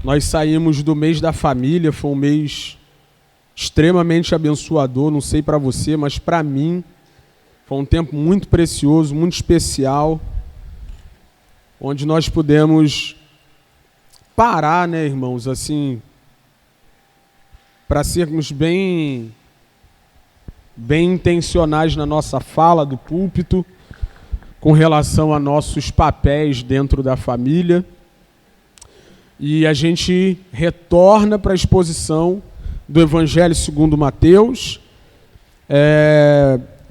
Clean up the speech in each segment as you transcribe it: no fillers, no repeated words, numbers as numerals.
Nós saímos do mês da família, foi um mês extremamente abençoador, não sei para você, mas para mim foi um tempo muito precioso, muito especial, onde nós pudemos parar, né, irmãos, assim, para sermos bem intencionais na nossa fala do púlpito, com relação a nossos papéis dentro da família. E a gente retorna para a exposição do Evangelho segundo Mateus.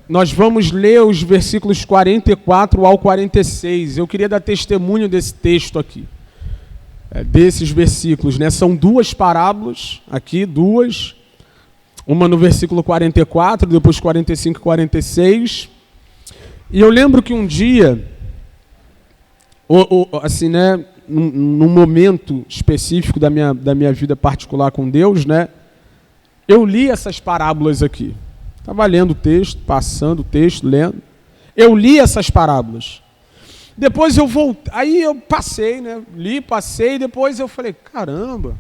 Nós vamos ler os versículos 44 ao 46. Eu queria dar testemunho desse texto aqui, desses versículos, né? São duas parábolas aqui, duas. Uma no versículo 44, depois 45 e 46. E eu lembro que um dia, assim, né, num momento específico da minha vida particular com Deus, né, eu li essas parábolas aqui. Estava lendo o texto, passando o texto, lendo. Eu li essas parábolas. Depois eu voltei, aí eu passei, né, li, passei, depois eu falei, caramba,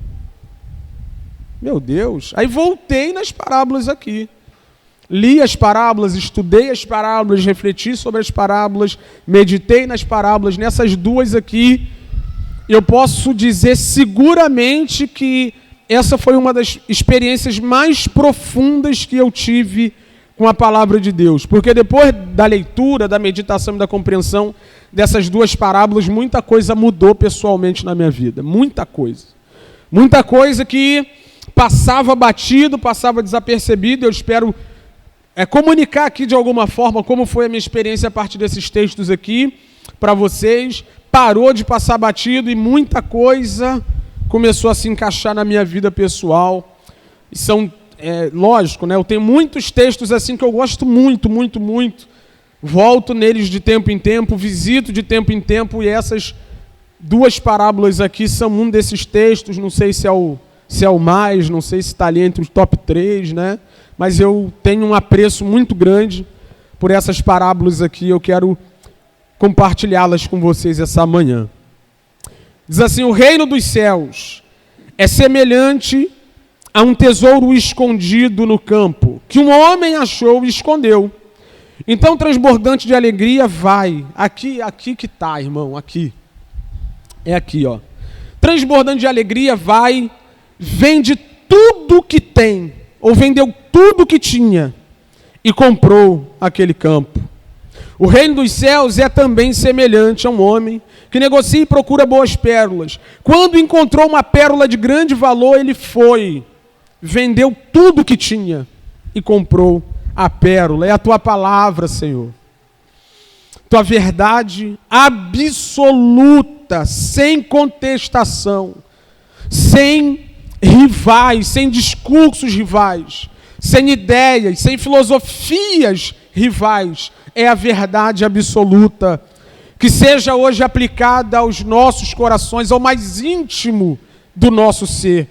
meu Deus. Aí voltei nas parábolas aqui. Li as parábolas, estudei as parábolas, refleti sobre as parábolas, meditei nas parábolas. Nessas duas aqui, eu posso dizer seguramente que essa foi uma das experiências mais profundas que eu tive com a palavra de Deus. Porque depois da leitura, da meditação e da compreensão dessas duas parábolas, muita coisa mudou pessoalmente na minha vida. Muita coisa. Muita coisa que passava batido, passava desapercebido. Eu espero comunicar aqui de alguma forma como foi a minha experiência a partir desses textos aqui para vocês. Parou de passar batido e muita coisa começou a se encaixar na minha vida pessoal. E são, lógico, né? Eu tenho muitos textos assim que eu gosto muito, muito, muito. Volto neles de tempo em tempo, visito de tempo em tempo, e essas duas parábolas aqui são um desses textos. Não sei se é o mais, não sei se está ali entre os top 3, né? Mas eu tenho um apreço muito grande por essas parábolas aqui. Eu quero compartilhá-las com vocês essa manhã. Diz assim: o reino dos céus é semelhante a um tesouro escondido no campo, que um homem achou e escondeu. Então, transbordante de alegria, vai. Aqui que está, irmão, aqui. É aqui, ó. Transbordante de alegria, vai, vende tudo que tem, ou vendeu tudo que tinha, e comprou aquele campo. O reino dos céus é também semelhante a um homem que negocia e procura boas pérolas. Quando encontrou uma pérola de grande valor, ele foi, vendeu tudo que tinha e comprou a pérola. É a tua palavra, Senhor. Tua verdade absoluta, sem contestação, sem rivais, sem discursos rivais, sem ideias, sem filosofias rivais. É a verdade absoluta, que seja hoje aplicada aos nossos corações, ao mais íntimo do nosso ser.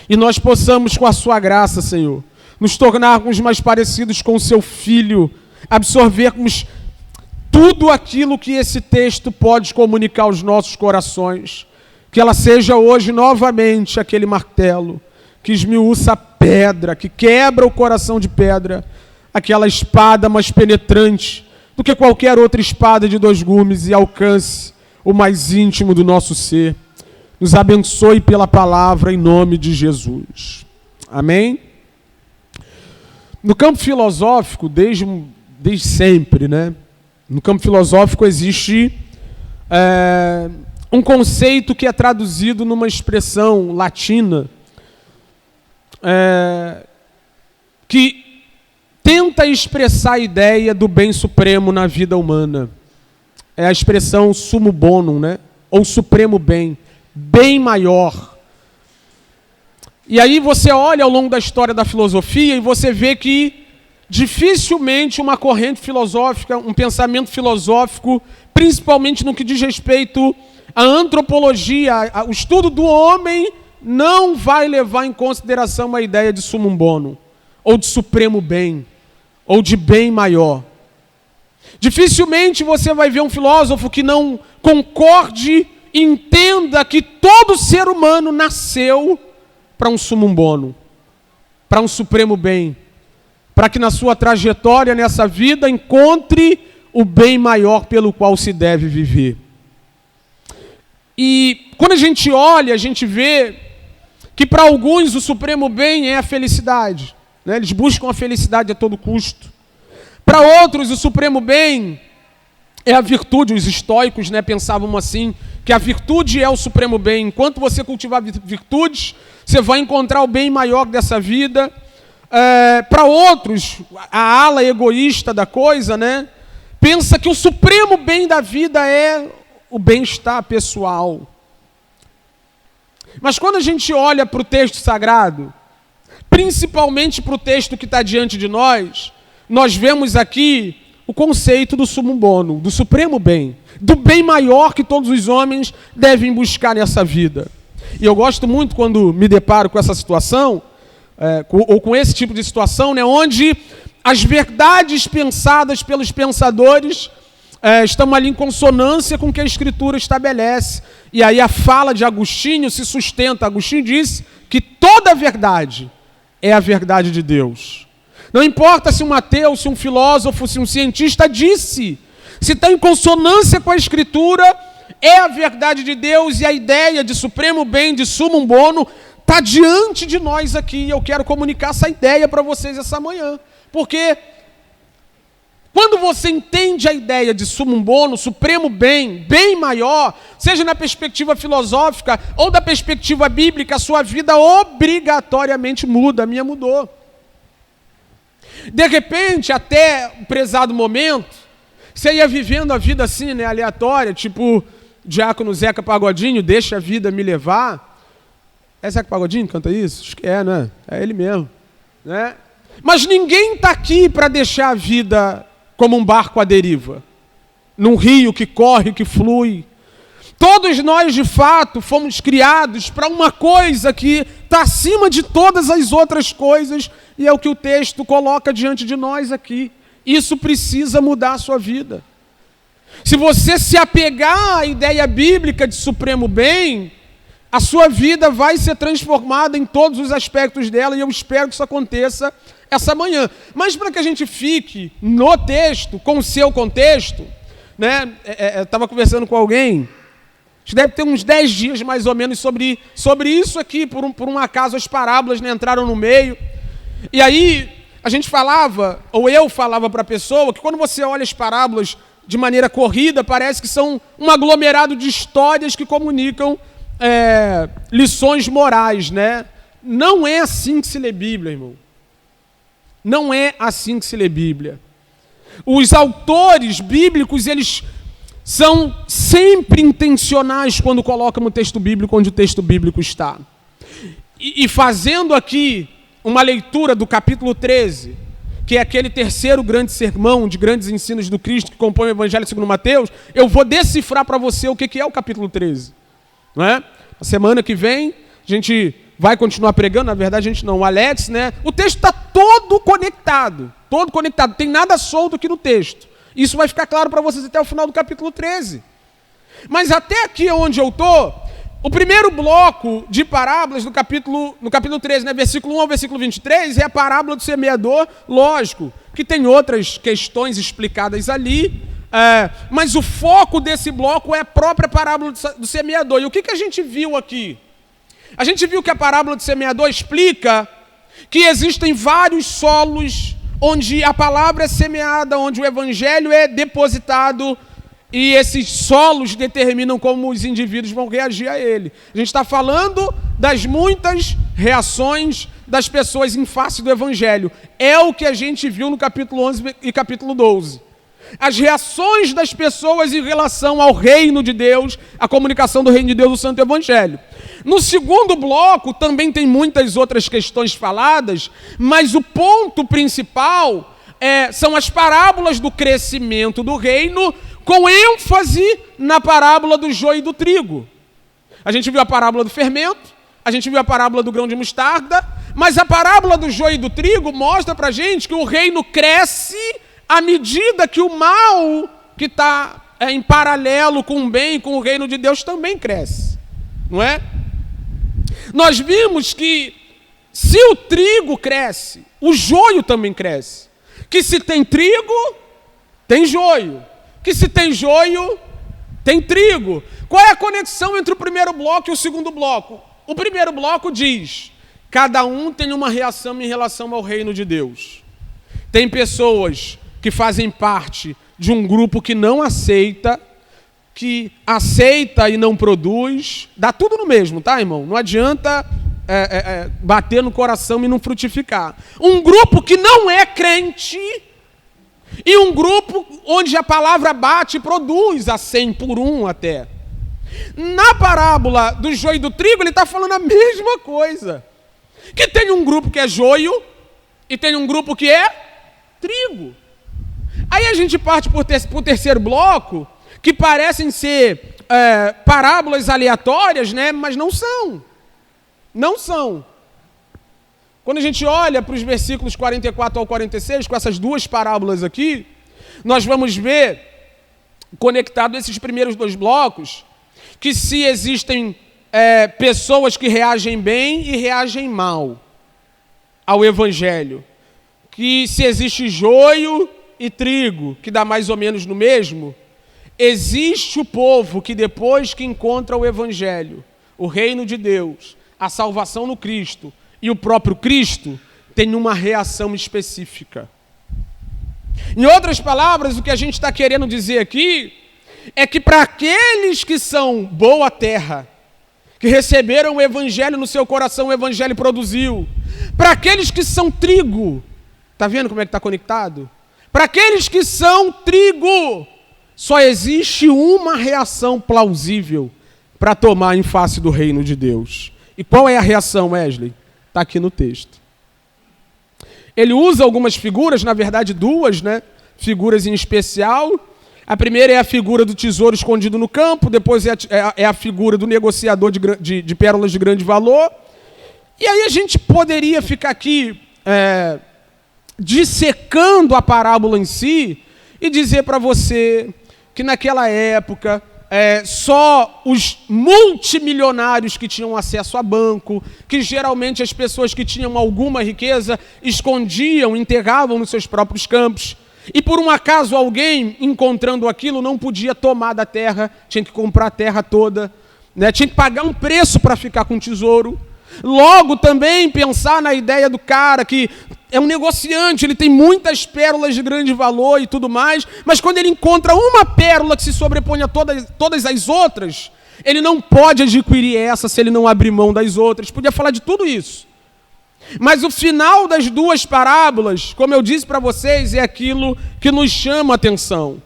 E nós possamos, com a sua graça, Senhor, nos tornarmos mais parecidos com o seu Filho, absorvermos tudo aquilo que esse texto pode comunicar aos nossos corações. Que ela seja hoje novamente aquele martelo que esmiuça a pedra, que quebra o coração de pedra, aquela espada mais penetrante do que qualquer outra espada de 2 gumes, e alcance o mais íntimo do nosso ser. Nos abençoe pela palavra, em nome de Jesus. Amém? No campo filosófico, desde sempre, né? No campo filosófico existe um conceito que é traduzido numa expressão latina que tenta expressar a ideia do bem supremo na vida humana. É a expressão sumo bonum, né? Ou supremo bem, bem maior. E aí você olha ao longo da história da filosofia e você vê que dificilmente uma corrente filosófica, um pensamento filosófico, principalmente no que diz respeito à antropologia, o estudo do homem, não vai levar em consideração a ideia de sumum bonum, ou de supremo bem, ou de bem maior. Dificilmente você vai ver um filósofo que não concorde entenda que todo ser humano nasceu para um sumum bono, para um supremo bem, para que na sua trajetória nessa vida encontre o bem maior pelo qual se deve viver. E quando a gente olha, a gente vê que para alguns o supremo bem é a felicidade, né? Eles buscam a felicidade a todo custo. Para outros o supremo bem é a virtude. Os estoicos, né, pensavam assim, que a virtude é o supremo bem. Enquanto você cultivar virtudes, você vai encontrar o bem maior dessa vida. Para outros, a ala egoísta da coisa, né, pensa que o supremo bem da vida é o bem-estar pessoal. Mas quando a gente olha para o texto sagrado, principalmente para o texto que está diante de nós, nós vemos aqui o conceito do sumum bono, do supremo bem, do bem maior que todos os homens devem buscar nessa vida. E eu gosto muito quando me deparo com essa situação, ou com esse tipo de situação, né, onde as verdades pensadas pelos pensadores estão ali em consonância com o que a Escritura estabelece. E aí a fala de Agostinho se sustenta. Agostinho disse que toda a verdade é a verdade de Deus. Não importa se um ateu, se um filósofo, se um cientista disse, se está em consonância com a Escritura, é a verdade de Deus, e a ideia de supremo bem, de sumum bono, está diante de nós aqui. E eu quero comunicar essa ideia para vocês essa manhã. Porque quando você entende a ideia de sumum bono, supremo bem, bem maior, seja na perspectiva filosófica ou da perspectiva bíblica, a sua vida obrigatoriamente muda. A minha mudou. De repente, até o prezado momento, você ia vivendo a vida assim, né, aleatória, tipo Diácono Zeca Pagodinho, deixa a vida me levar. É Zeca Pagodinho que canta isso? Acho que é, né? É ele mesmo, né? Mas ninguém está aqui para deixar a vida como um barco à deriva, num rio que corre, que flui. Todos nós, de fato, fomos criados para uma coisa que está acima de todas as outras coisas, e é o que o texto coloca diante de nós aqui. Isso precisa mudar a sua vida. Se você se apegar à ideia bíblica de supremo bem, a sua vida vai ser transformada em todos os aspectos dela, e eu espero que isso aconteça essa manhã. Mas para que a gente fique no texto, com o seu contexto, né? Eu estava conversando com alguém, acho que deve ter uns 10 dias mais ou menos sobre isso aqui, por um acaso as parábolas, né, entraram no meio. E aí a gente falava, ou eu falava para a pessoa, que quando você olha as parábolas de maneira corrida, parece que são um aglomerado de histórias que comunicam lições morais, né? Não é assim que se lê Bíblia, irmão. Não é assim que se lê Bíblia. Os autores bíblicos, eles são sempre intencionais quando colocam o texto bíblico onde o texto bíblico está. E fazendo aqui uma leitura do capítulo 13, que é aquele terceiro grande sermão de grandes ensinos do Cristo que compõe o Evangelho segundo Mateus, eu vou decifrar para você o que é o capítulo 13. Não é? A semana que vem, a gente vai continuar pregando, na verdade a gente não, o Alex, né? O texto está todo conectado, não tem nada solto aqui no texto. Isso vai ficar claro para vocês até o final do capítulo 13. Mas até aqui onde eu estou, o primeiro bloco de parábolas no capítulo 13, né, versículo 1 ao versículo 23, é a parábola do semeador, lógico, que tem outras questões explicadas ali, mas o foco desse bloco é a própria parábola do semeador. E o que a gente viu aqui? A gente viu que a parábola do semeador explica que existem vários solos onde a palavra é semeada, onde o evangelho é depositado, e esses solos determinam como os indivíduos vão reagir a ele. A gente está falando das muitas reações das pessoas em face do evangelho. É o que a gente viu no capítulo 11 e capítulo 12. As reações das pessoas em relação ao reino de Deus, a comunicação do reino de Deus, o Santo Evangelho. No segundo bloco também tem muitas outras questões faladas, mas o ponto principal são as parábolas do crescimento do reino, com ênfase na parábola do joio e do trigo. A gente viu a parábola do fermento, a gente viu a parábola do grão de mostarda, mas a parábola do joio e do trigo mostra para a gente que o reino cresce à medida que o mal que está em paralelo com o bem, com o reino de Deus, também cresce, não é? Nós vimos que se o trigo cresce, o joio também cresce. Que se tem trigo, tem joio. Que se tem joio, tem trigo. Qual é a conexão entre o primeiro bloco e o segundo bloco? O primeiro bloco diz: cada um tem uma reação em relação ao reino de Deus. Tem pessoas que fazem parte de um grupo que não aceita, que aceita e não produz. Dá tudo no mesmo, tá, irmão? Não adianta bater no coração e não frutificar. Um grupo que não é crente e um grupo onde a palavra bate e produz a 100 por 1 até. Na parábola do joio e do trigo, ele está falando a mesma coisa. Que tem um grupo que é joio e tem um grupo que é trigo. Aí a gente parte para o terceiro bloco, que parecem ser parábolas aleatórias, né? Mas não são. Não são. Quando a gente olha para os versículos 44 ao 46, com essas duas parábolas aqui, nós vamos ver, conectado esses primeiros dois blocos, que se existem pessoas que reagem bem e reagem mal ao evangelho, que se existe joio e trigo, que dá mais ou menos no mesmo, existe o povo que depois que encontra o evangelho, o reino de Deus, a salvação no Cristo e o próprio Cristo, tem uma reação específica. Em outras palavras, o que a gente está querendo dizer aqui é que para aqueles que são boa terra, que receberam o evangelho no seu coração, o evangelho produziu. Para aqueles que são trigo, está vendo como é que está conectado? Para aqueles que são trigo, só existe uma reação plausível para tomar em face do reino de Deus. E qual é a reação, Wesley? Está aqui no texto. Ele usa algumas figuras, na verdade duas, né? Figuras em especial. A primeira é a figura do tesouro escondido no campo, depois é a figura do negociador de pérolas de grande valor. E aí a gente poderia ficar aqui dissecando a parábola em si e dizer para você que naquela época só os multimilionários que tinham acesso a banco, que geralmente as pessoas que tinham alguma riqueza escondiam, enterravam nos seus próprios campos. E por um acaso alguém, encontrando aquilo, não podia tomar da terra, tinha que comprar a terra toda, né? Tinha que pagar um preço para ficar com o tesouro. Logo também pensar na ideia do cara que é um negociante, ele tem muitas pérolas de grande valor e tudo mais, mas quando ele encontra uma pérola que se sobrepõe a todas as outras, ele não pode adquirir essa se ele não abrir mão das outras. Podia falar de tudo isso. Mas o final das duas parábolas, como eu disse para vocês, é aquilo que nos chama a atenção.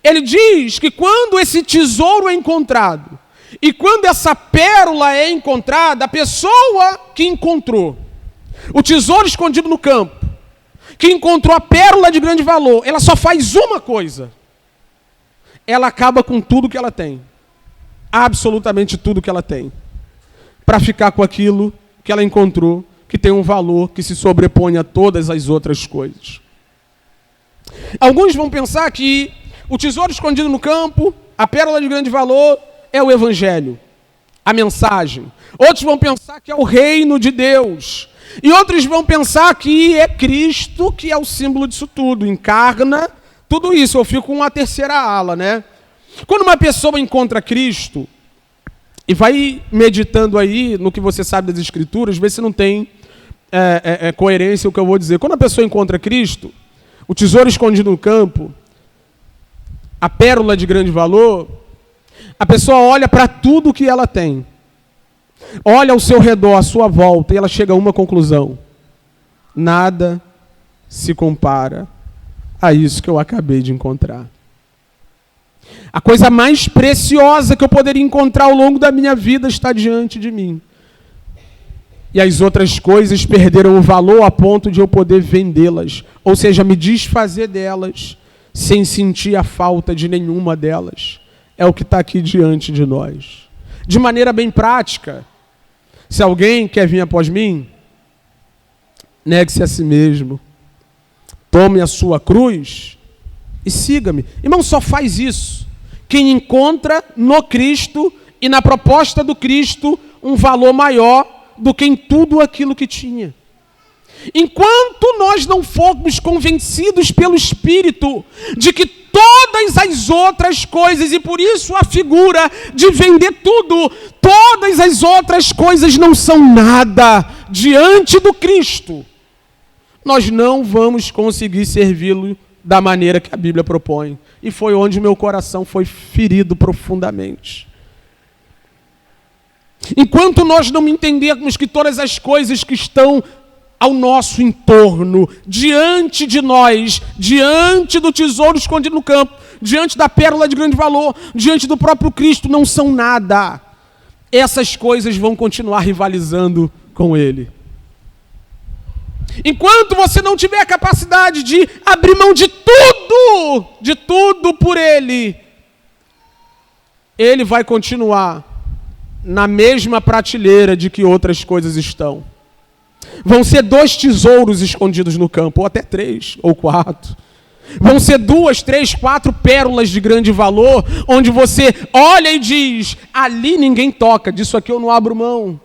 Ele diz que quando esse tesouro é encontrado, e quando essa pérola é encontrada, a pessoa que encontrou o tesouro escondido no campo, que encontrou a pérola de grande valor, ela só faz uma coisa. Ela acaba com tudo que ela tem. Absolutamente tudo que ela tem. Para ficar com aquilo que ela encontrou, que tem um valor que se sobrepõe a todas as outras coisas. Alguns vão pensar que o tesouro escondido no campo, a pérola de grande valor, é o evangelho, a mensagem. Outros vão pensar que é o reino de Deus. E outros vão pensar que é Cristo que é o símbolo disso tudo, encarna tudo isso. Eu fico com uma terceira ala, né? Quando uma pessoa encontra Cristo, e vai meditando aí no que você sabe das Escrituras, vê se não tem coerência o que eu vou dizer. Quando a pessoa encontra Cristo, o tesouro escondido no campo, a pérola de grande valor, a pessoa olha para tudo que ela tem, olha ao seu redor, à sua volta, e ela chega a uma conclusão: nada se compara a isso que eu acabei de encontrar. A coisa mais preciosa que eu poderia encontrar ao longo da minha vida está diante de mim. E as outras coisas perderam o valor a ponto de eu poder vendê-las, ou seja, me desfazer delas, sem sentir a falta de nenhuma delas. É o que está aqui diante de nós. De maneira bem prática, se alguém quer vir após mim, negue-se a si mesmo, tome a sua cruz e siga-me. Irmão, só faz isso. quem encontra no Cristo e na proposta do Cristo um valor maior do que em tudo aquilo que tinha. Enquanto nós não formos convencidos pelo Espírito de que todas as outras coisas, e por isso a figura de vender tudo, todas as outras coisas não são nada diante do Cristo, nós não vamos conseguir servi-lo da maneira que a Bíblia propõe. E foi onde o meu coração foi ferido profundamente. Enquanto nós não entendermos que todas as coisas que estão ao nosso entorno, diante de nós, diante do tesouro escondido no campo, diante da pérola de grande valor, diante do próprio Cristo, não são nada, essas coisas vão continuar rivalizando com Ele. Enquanto você não tiver a capacidade de abrir mão de tudo por Ele, Ele vai continuar na mesma prateleira de que outras coisas estão. Vão ser 2 tesouros escondidos no campo, ou até 3, ou 4. Vão ser 2, 3, 4 pérolas de grande valor, onde você olha e diz, ali ninguém toca, disso aqui eu não abro mão.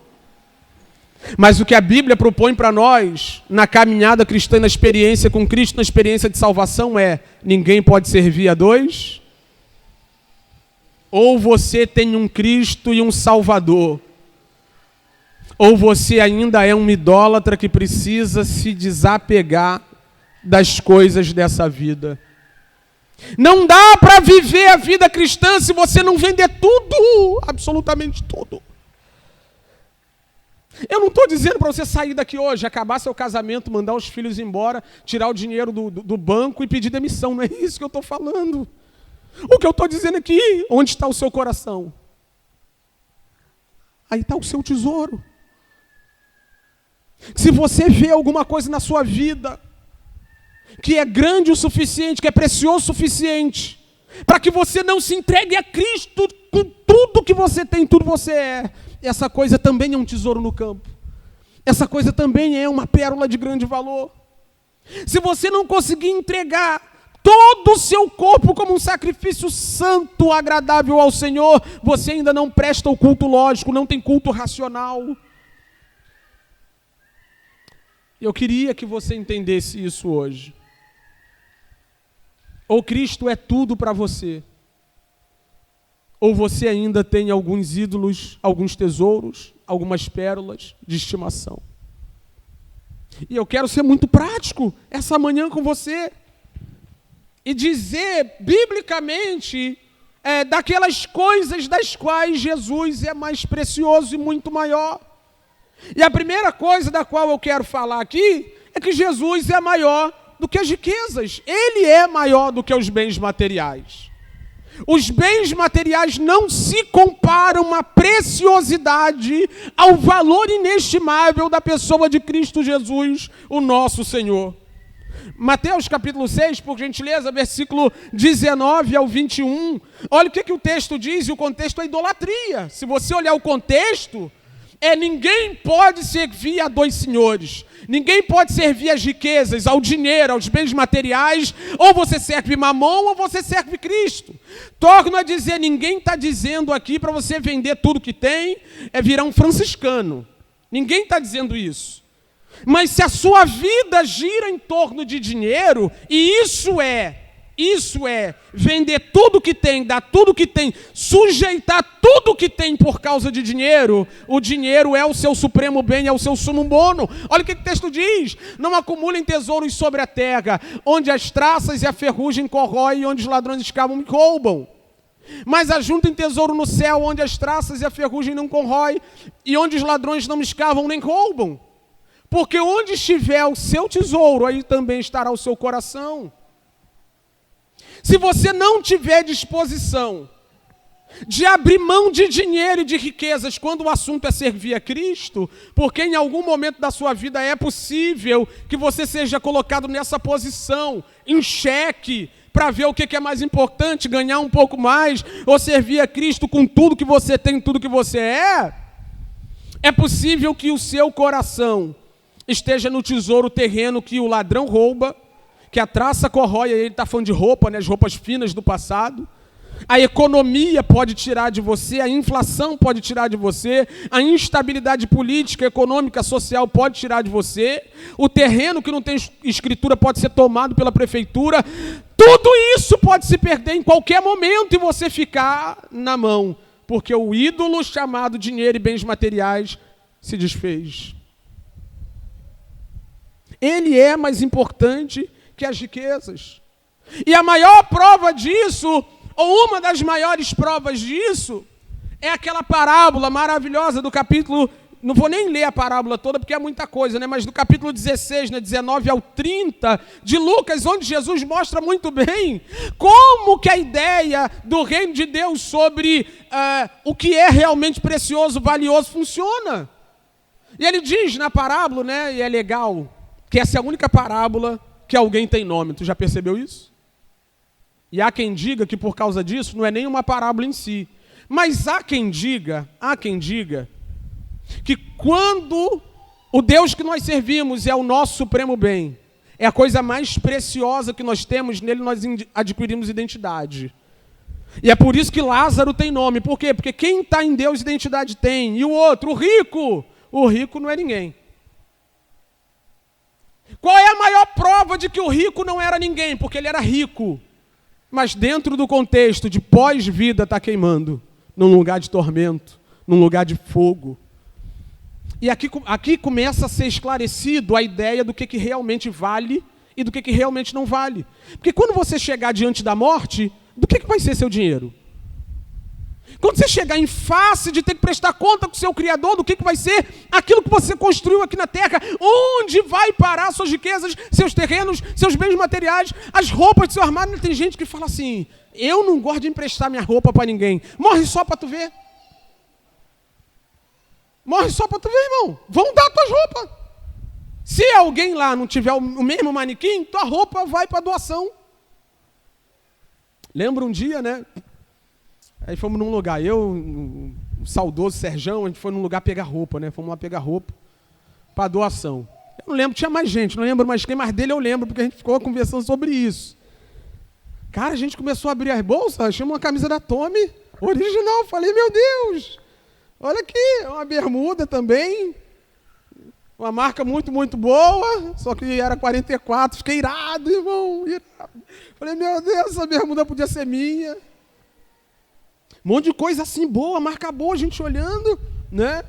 Mas o que a Bíblia propõe para nós, na caminhada cristã, na experiência com Cristo, na experiência de salvação é, ninguém pode servir a 2. Ou você tem um Cristo e um Salvador, ou você ainda é um idólatra que precisa se desapegar das coisas dessa vida. Não dá para viver a vida cristã se você não vender tudo, absolutamente tudo. Eu não estou dizendo para você sair daqui hoje, acabar seu casamento, mandar os filhos embora, tirar o dinheiro do banco e pedir demissão. Não é isso que eu estou falando. O que eu estou dizendo aqui, onde está o seu coração? Aí está o seu tesouro. Se você vê alguma coisa na sua vida que é grande o suficiente, que é precioso o suficiente, para que você não se entregue a Cristo com tudo que você tem, tudo que você é, essa coisa também é um tesouro no campo. Essa coisa também é uma pérola de grande valor. Se você não conseguir entregar todo o seu corpo como um sacrifício santo, agradável ao Senhor, você ainda não presta o culto lógico, não tem culto racional. Eu queria que você entendesse isso hoje. Ou Cristo é tudo para você, ou você ainda tem alguns ídolos, alguns tesouros, algumas pérolas de estimação. E eu quero ser muito prático essa manhã com você e dizer biblicamente daquelas coisas das quais Jesus é mais precioso e muito maior. E a primeira coisa da qual eu quero falar aqui é que Jesus é maior do que as riquezas. Ele é maior do que os bens materiais. Os bens materiais não se comparam à preciosidade, ao valor inestimável da pessoa de Cristo Jesus, o nosso Senhor. Mateus capítulo 6, por gentileza, versículo 19 ao 21. Olha o que o texto diz, e o contexto é idolatria. Se você olhar o contexto, ninguém pode servir a 2 senhores. Ninguém pode servir às riquezas, ao dinheiro, aos bens materiais. Ou você serve Mamon ou você serve Cristo. Torno a dizer, ninguém está dizendo aqui para você vender tudo que tem, virar um franciscano. Ninguém está dizendo isso. Mas se a sua vida gira em torno de dinheiro, e isso é vender tudo que tem, dar tudo que tem, sujeitar tudo que tem por causa de dinheiro, o dinheiro é o seu supremo bem, é o seu sumo bono. Olha o que o texto diz: não acumulem tesouros sobre a terra, onde as traças e a ferrugem corroem e onde os ladrões escavam e roubam. Mas ajuntem tesouro no céu, onde as traças e a ferrugem não corroem e onde os ladrões não escavam nem roubam. Porque onde estiver o seu tesouro, aí também estará o seu coração. Se você não tiver disposição de abrir mão de dinheiro e de riquezas quando o assunto é servir a Cristo, porque em algum momento da sua vida é possível que você seja colocado nessa posição, em xeque, para ver o que é mais importante, ganhar um pouco mais, ou servir a Cristo com tudo que você tem, tudo que você é possível que o seu coração esteja no tesouro terreno que o ladrão rouba, que a traça corrói, aí ele está falando de roupa, né, as roupas finas do passado. A economia pode tirar de você, a inflação pode tirar de você, a instabilidade política, econômica, social pode tirar de você, o terreno que não tem escritura pode ser tomado pela prefeitura. Tudo isso pode se perder em qualquer momento e você ficar na mão, porque o ídolo chamado dinheiro e bens materiais se desfez. Ele é mais importante que as riquezas. E a maior prova disso, ou uma das maiores provas disso, é aquela parábola maravilhosa do capítulo, não vou nem ler a parábola toda porque é muita coisa, né? Mas do capítulo 16, 19 ao 30 de Lucas, onde Jesus mostra muito bem como que a ideia do reino de Deus sobre o que é realmente precioso, valioso, funciona. E ele diz na parábola, né, e é legal, que essa é a única parábola que alguém tem nome. Tu já percebeu isso? E há quem diga que por causa disso não é nem uma parábola em si. Mas há quem diga que quando o Deus que nós servimos é o nosso supremo bem, é a coisa mais preciosa que nós temos, nele nós adquirimos identidade. E é por isso que Lázaro tem nome. Por quê? Porque quem está em Deus, identidade tem. E o outro, o rico não é ninguém. Qual é a maior prova de que o rico não era ninguém? Porque ele era rico. Mas dentro do contexto de pós-vida está queimando, num lugar de tormento, num lugar de fogo. E aqui começa a ser esclarecido a ideia do que realmente vale e do que realmente não vale. Porque quando você chegar diante da morte, do que vai ser seu dinheiro? Quando você chegar em face de ter que prestar conta com o seu Criador, do que vai ser aquilo que você construiu aqui na terra, onde vai parar suas riquezas, seus terrenos, seus bens materiais, as roupas do seu armário. Tem gente que fala assim, eu não gosto de emprestar minha roupa para ninguém. Morre só para tu ver. Morre só para tu ver, irmão. Vão dar tuas roupas. Se alguém lá não tiver o mesmo manequim, tua roupa vai para doação. Lembra um dia, né? Aí fomos num lugar, o saudoso Serjão, a gente foi num lugar pegar roupa, né? Fomos lá pegar roupa para doação. Eu não lembro, tinha mais gente, não lembro mais quem, mas dele eu lembro, porque a gente ficou conversando sobre isso. Cara, a gente começou a abrir as bolsas, achamos uma camisa da Tommy, original. Falei, meu Deus, olha aqui, uma bermuda também, uma marca muito, muito boa, só que era 44, fiquei irado, irmão, irado. Falei, meu Deus, essa bermuda podia ser minha. Um monte de coisa assim boa, marca boa, a gente olhando, né?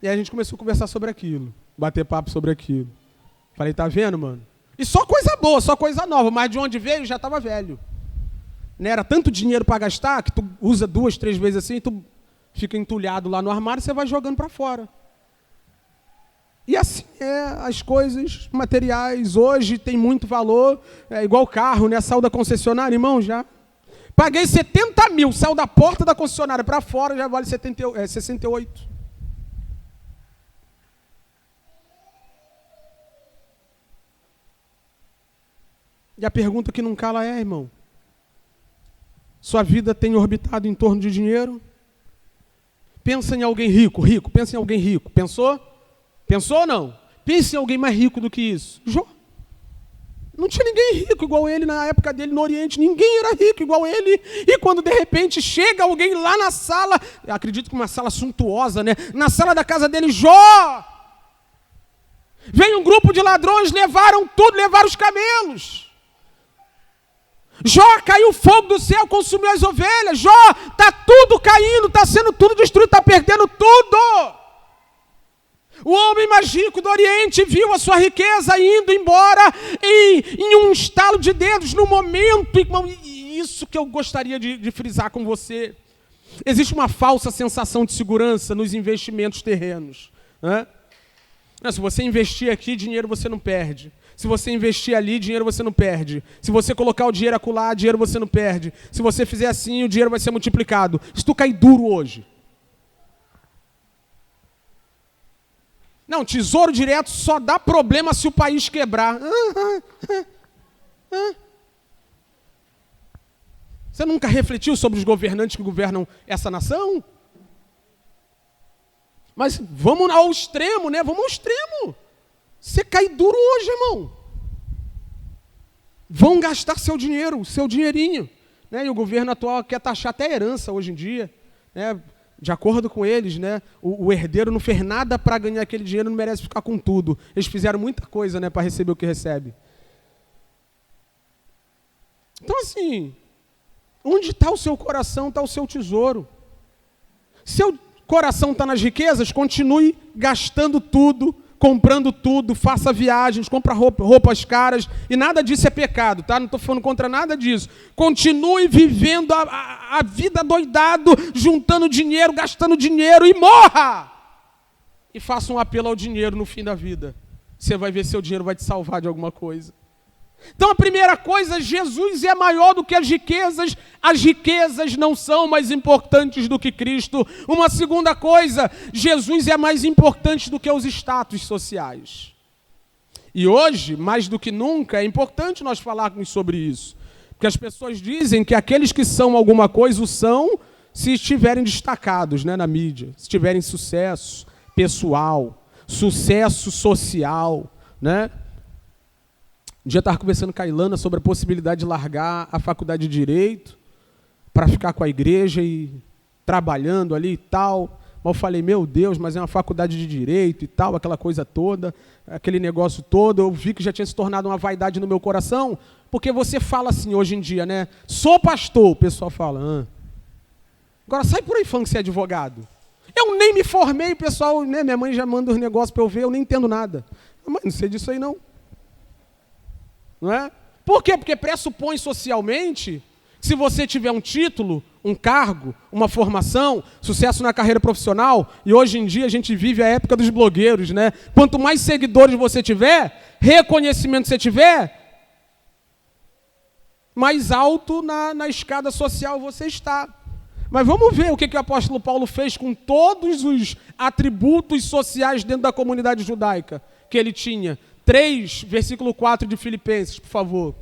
E aí a gente começou a conversar sobre aquilo, bater papo sobre aquilo. Falei, tá vendo, mano? E só coisa boa, só coisa nova, mas de onde veio já estava velho. Né? Era tanto dinheiro para gastar que tu usa 2, 3 vezes assim, e tu fica entulhado lá no armário e você vai jogando para fora. E assim as coisas materiais hoje tem muito valor, é igual carro, né? Saiu da concessionária, irmão, já. Paguei 70 mil, saiu da porta da concessionária para fora, já vale 68. E a pergunta que não cala é, irmão, sua vida tem orbitado em torno de dinheiro? Pensa em alguém rico, pensa em alguém rico. Pensou? Pensou ou não? Pense em alguém mais rico do que isso. Jó. Não tinha ninguém rico igual ele na época dele no Oriente. Ninguém era rico igual ele. E quando de repente chega alguém lá na sala, acredito que uma sala suntuosa, né? Na sala da casa dele, Jó! Vem um grupo de ladrões, levaram tudo, levaram os camelos. Jó, caiu fogo do céu, consumiu as ovelhas. Jó, está tudo caindo, está sendo tudo destruído, está perdendo tudo. O homem mais rico do Oriente viu a sua riqueza indo embora em um estalo de dedos, no momento, irmão, isso que eu gostaria de frisar com você. Existe uma falsa sensação de segurança nos investimentos terrenos. Né? Se você investir aqui, dinheiro você não perde. Se você investir ali, dinheiro você não perde. Se você colocar o dinheiro acolá, dinheiro você não perde. Se você fizer assim, o dinheiro vai ser multiplicado. Se tu cair duro hoje. Não, tesouro direto só dá problema se o país quebrar. Você nunca refletiu sobre os governantes que governam essa nação? Mas vamos ao extremo, né? Vamos ao extremo. Você cai duro hoje, irmão. Vão gastar seu dinheiro, seu dinheirinho. né? E o governo atual quer taxar até herança hoje em dia, né? De acordo com eles, né? O herdeiro não fez nada para ganhar aquele dinheiro, não merece ficar com tudo. Eles fizeram muita coisa, né, para receber o que recebe. Então, assim, onde está o seu coração, está o seu tesouro. Seu coração está nas riquezas, continue gastando tudo, comprando tudo, faça viagens, compra roupas caras, e nada disso é pecado, tá? Não estou falando contra nada disso. Continue vivendo a vida doidado, juntando dinheiro, gastando dinheiro, e morra! E faça um apelo ao dinheiro no fim da vida. Você vai ver se seu dinheiro vai te salvar de alguma coisa. Então a primeira coisa, Jesus é maior do que as riquezas não são mais importantes do que Cristo. Uma segunda coisa, Jesus é mais importante do que os status sociais. E hoje, mais do que nunca, é importante nós falarmos sobre isso. Porque as pessoas dizem que aqueles que são alguma coisa o são se estiverem destacados, né, na mídia, se tiverem sucesso pessoal, sucesso social, né? Um dia eu estava conversando com a Ilana sobre a possibilidade de largar a faculdade de Direito para ficar com a igreja e trabalhando ali e tal. Mas eu falei, meu Deus, mas é uma faculdade de Direito e tal, aquela coisa toda, aquele negócio todo. Eu vi que já tinha se tornado uma vaidade no meu coração, porque você fala assim hoje em dia, né? Sou pastor, o pessoal fala. Agora sai por aí falando que você é advogado. Eu nem me formei, pessoal, né? Minha mãe já manda os negócios para eu ver, eu nem entendo nada. Mas não sei disso aí não. Não é? Por quê? Porque pressupõe socialmente que se você tiver um título, um cargo, uma formação, sucesso na carreira profissional, e hoje em dia a gente vive a época dos blogueiros, né? Quanto mais seguidores você tiver, reconhecimento você tiver, mais alto na escada social você está. Mas vamos ver o que o apóstolo Paulo fez com todos os atributos sociais dentro da comunidade judaica que ele tinha. 3, versículo 4 de Filipenses, por favor.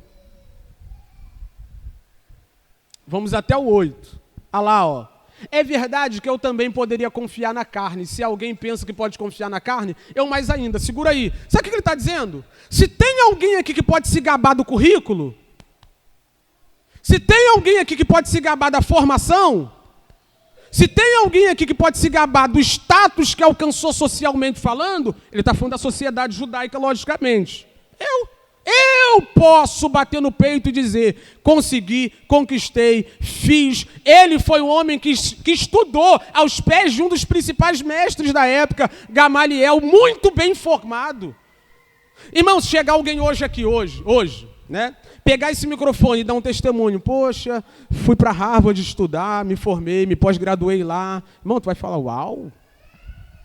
Vamos até o 8. Olha lá, ó. É verdade que eu também poderia confiar na carne. Se alguém pensa que pode confiar na carne, eu mais ainda. Segura aí. Sabe o que ele está dizendo? Se tem alguém aqui que pode se gabar do currículo, se tem alguém aqui que pode se gabar da formação, se tem alguém aqui que pode se gabar do status que alcançou socialmente falando, ele está falando da sociedade judaica, logicamente. Eu posso bater no peito e dizer, consegui, conquistei, fiz. Ele foi um homem que estudou aos pés de um dos principais mestres da época, Gamaliel, muito bem formado. Irmãos, chegar alguém hoje, né? Pegar esse microfone e dar um testemunho. Poxa, fui para Harvard estudar, me formei, me pós-graduei lá. Irmão, tu vai falar, uau,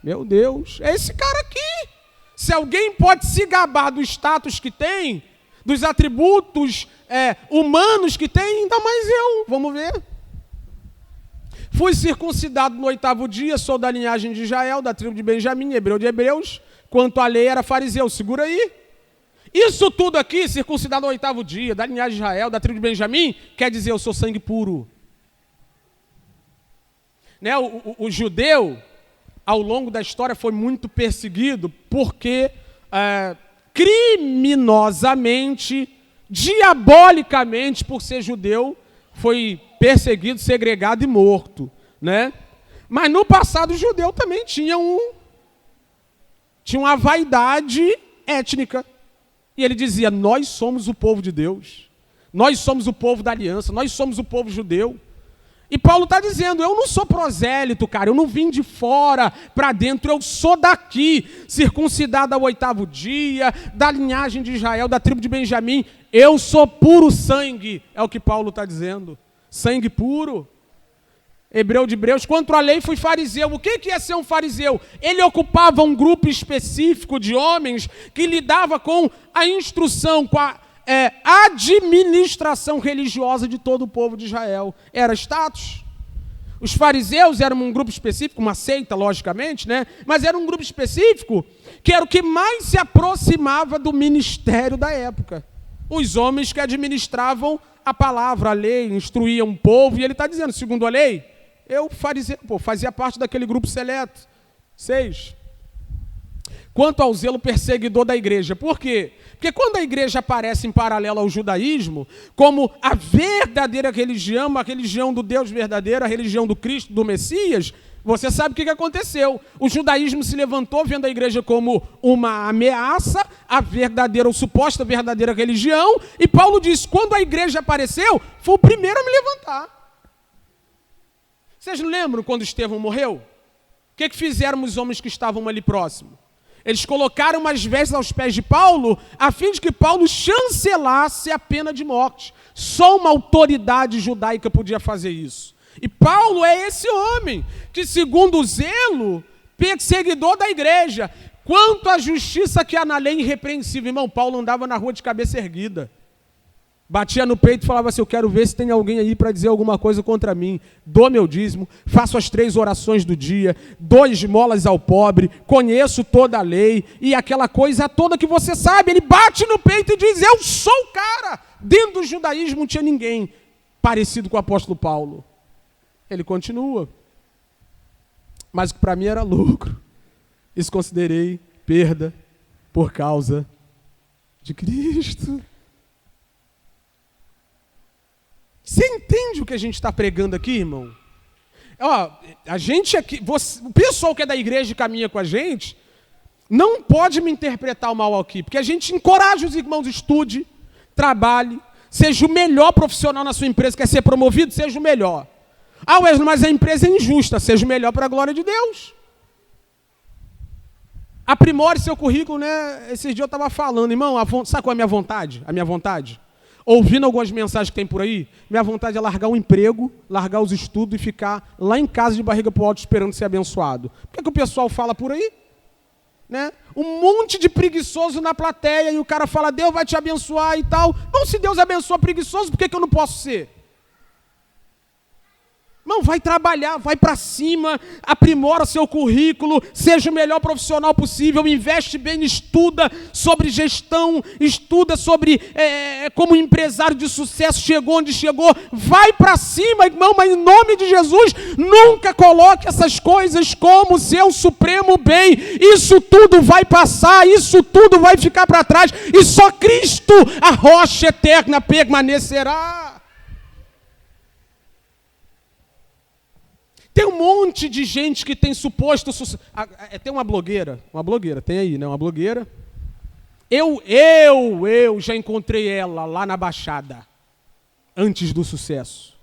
meu Deus, é esse cara aqui. Se alguém pode se gabar do status que tem, dos atributos humanos que tem, ainda mais eu. Vamos ver. Fui circuncidado no 8º dia, sou da linhagem de Israel, da tribo de Benjamim, hebreu de hebreus. Quanto à lei, era fariseu. Segura aí. Isso tudo aqui, circuncidado no 8º dia, da linhagem de Israel, da tribo de Benjamim, quer dizer, eu sou sangue puro. Né? O judeu, ao longo da história, foi muito perseguido porque criminosamente, diabolicamente, por ser judeu, foi perseguido, segregado e morto. Né? Mas no passado o judeu também tinha uma vaidade étnica. E ele dizia, nós somos o povo de Deus, nós somos o povo da aliança, nós somos o povo judeu. E Paulo está dizendo, eu não sou prosélito, cara, eu não vim de fora para dentro, eu sou daqui, circuncidado ao 8º dia, da linhagem de Israel, da tribo de Benjamim, eu sou puro sangue, é o que Paulo está dizendo, sangue puro. Hebreu de hebreus, quanto à lei fui fariseu. O que é ser um fariseu? Ele ocupava um grupo específico de homens que lidava com a instrução, com a administração religiosa de todo o povo de Israel. Era status. Os fariseus eram um grupo específico, uma seita, logicamente, né? Mas era um grupo específico que era o que mais se aproximava do ministério da época. Os homens que administravam a palavra, a lei, instruíam o povo, e ele está dizendo, segundo a lei, eu fariseu, fazia parte daquele grupo seleto. 6. quanto ao zelo perseguidor da igreja. Por quê? Porque quando a igreja aparece em paralelo ao judaísmo, como a verdadeira religião, a religião do Deus verdadeiro, a religião do Cristo, do Messias, você sabe o que aconteceu. O judaísmo se levantou vendo a igreja como uma ameaça à verdadeira ou suposta verdadeira religião, e Paulo diz, quando a igreja apareceu, foi o primeiro a me levantar. Vocês não lembram quando Estevão morreu? O que fizeram os homens que estavam ali próximos? Eles colocaram umas vestes aos pés de Paulo, a fim de que Paulo chancelasse a pena de morte. Só uma autoridade judaica podia fazer isso. E Paulo é esse homem, que segundo o zelo, perseguidor da igreja, quanto à justiça que há na lei irrepreensível. Irmão, Paulo andava na rua de cabeça erguida. Batia no peito e falava assim, eu quero ver se tem alguém aí para dizer alguma coisa contra mim. Dou meu dízimo, faço as 3 orações do dia, dou esmolas ao pobre, conheço toda a lei, e aquela coisa toda que você sabe, ele bate no peito e diz, eu sou o cara. Dentro do judaísmo não tinha ninguém parecido com o apóstolo Paulo. Ele continua. Mas o que para mim era lucro, isso considerei perda por causa de Cristo. Você entende o que a gente está pregando aqui, irmão? Ó, a gente aqui, o pessoal que é da igreja e caminha com a gente, não pode me interpretar mal aqui, porque a gente encoraja os irmãos, estude, trabalhe, seja o melhor profissional na sua empresa, quer ser promovido, seja o melhor. Ah, Wesley, mas a empresa é injusta, seja o melhor para a glória de Deus. Aprimore seu currículo, né? Esses dias eu estava falando, irmão, sabe qual é a minha vontade? A minha vontade? Ouvindo algumas mensagens que tem por aí, minha vontade é largar o emprego, largar os estudos e ficar lá em casa de barriga pro alto esperando ser abençoado. Por que o pessoal fala por aí? Né? Um monte de preguiçoso na plateia e o cara fala, Deus vai te abençoar e tal. Bom, se Deus abençoa preguiçoso, por que eu não posso ser? Não, vai trabalhar, vai para cima, aprimora seu currículo, seja o melhor profissional possível, investe bem, estuda sobre gestão, estuda sobre como empresário de sucesso chegou onde chegou, vai para cima, irmão, mas em nome de Jesus, nunca coloque essas coisas como seu supremo bem. Isso tudo vai passar, isso tudo vai ficar para trás, e só Cristo, a rocha eterna, permanecerá. Tem um monte de gente que tem suposto sucesso. Tem uma blogueira, tem aí, né? Uma blogueira. Eu já encontrei ela lá na Baixada, antes do sucesso.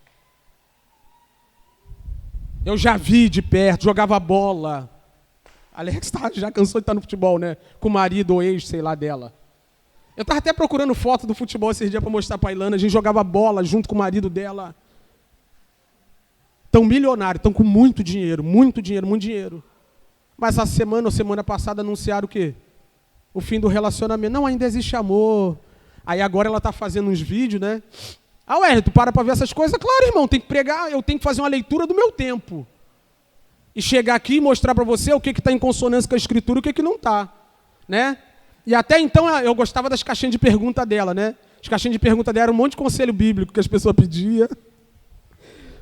Eu já vi de perto, jogava bola. Alex já cansou de estar no futebol, né? Com o marido ou ex, sei lá, dela. Eu estava até procurando foto do futebol esses dias para mostrar para a Ilana. A gente jogava bola junto com o marido dela. Estão milionários, estão com muito dinheiro, muito dinheiro, muito dinheiro. Mas a semana ou semana passada anunciaram o quê? O fim do relacionamento. Não, ainda existe amor. Aí agora ela está fazendo uns vídeos, né? Ah, ué, tu para ver essas coisas? Claro, irmão, tem que pregar, eu tenho que fazer uma leitura do meu tempo. E chegar aqui e mostrar para você o que está em consonância com a Escritura e o que não está. Né? E até então eu gostava das caixinhas de pergunta dela, né? As caixinhas de pergunta dela eram um monte de conselho bíblico que as pessoas pediam.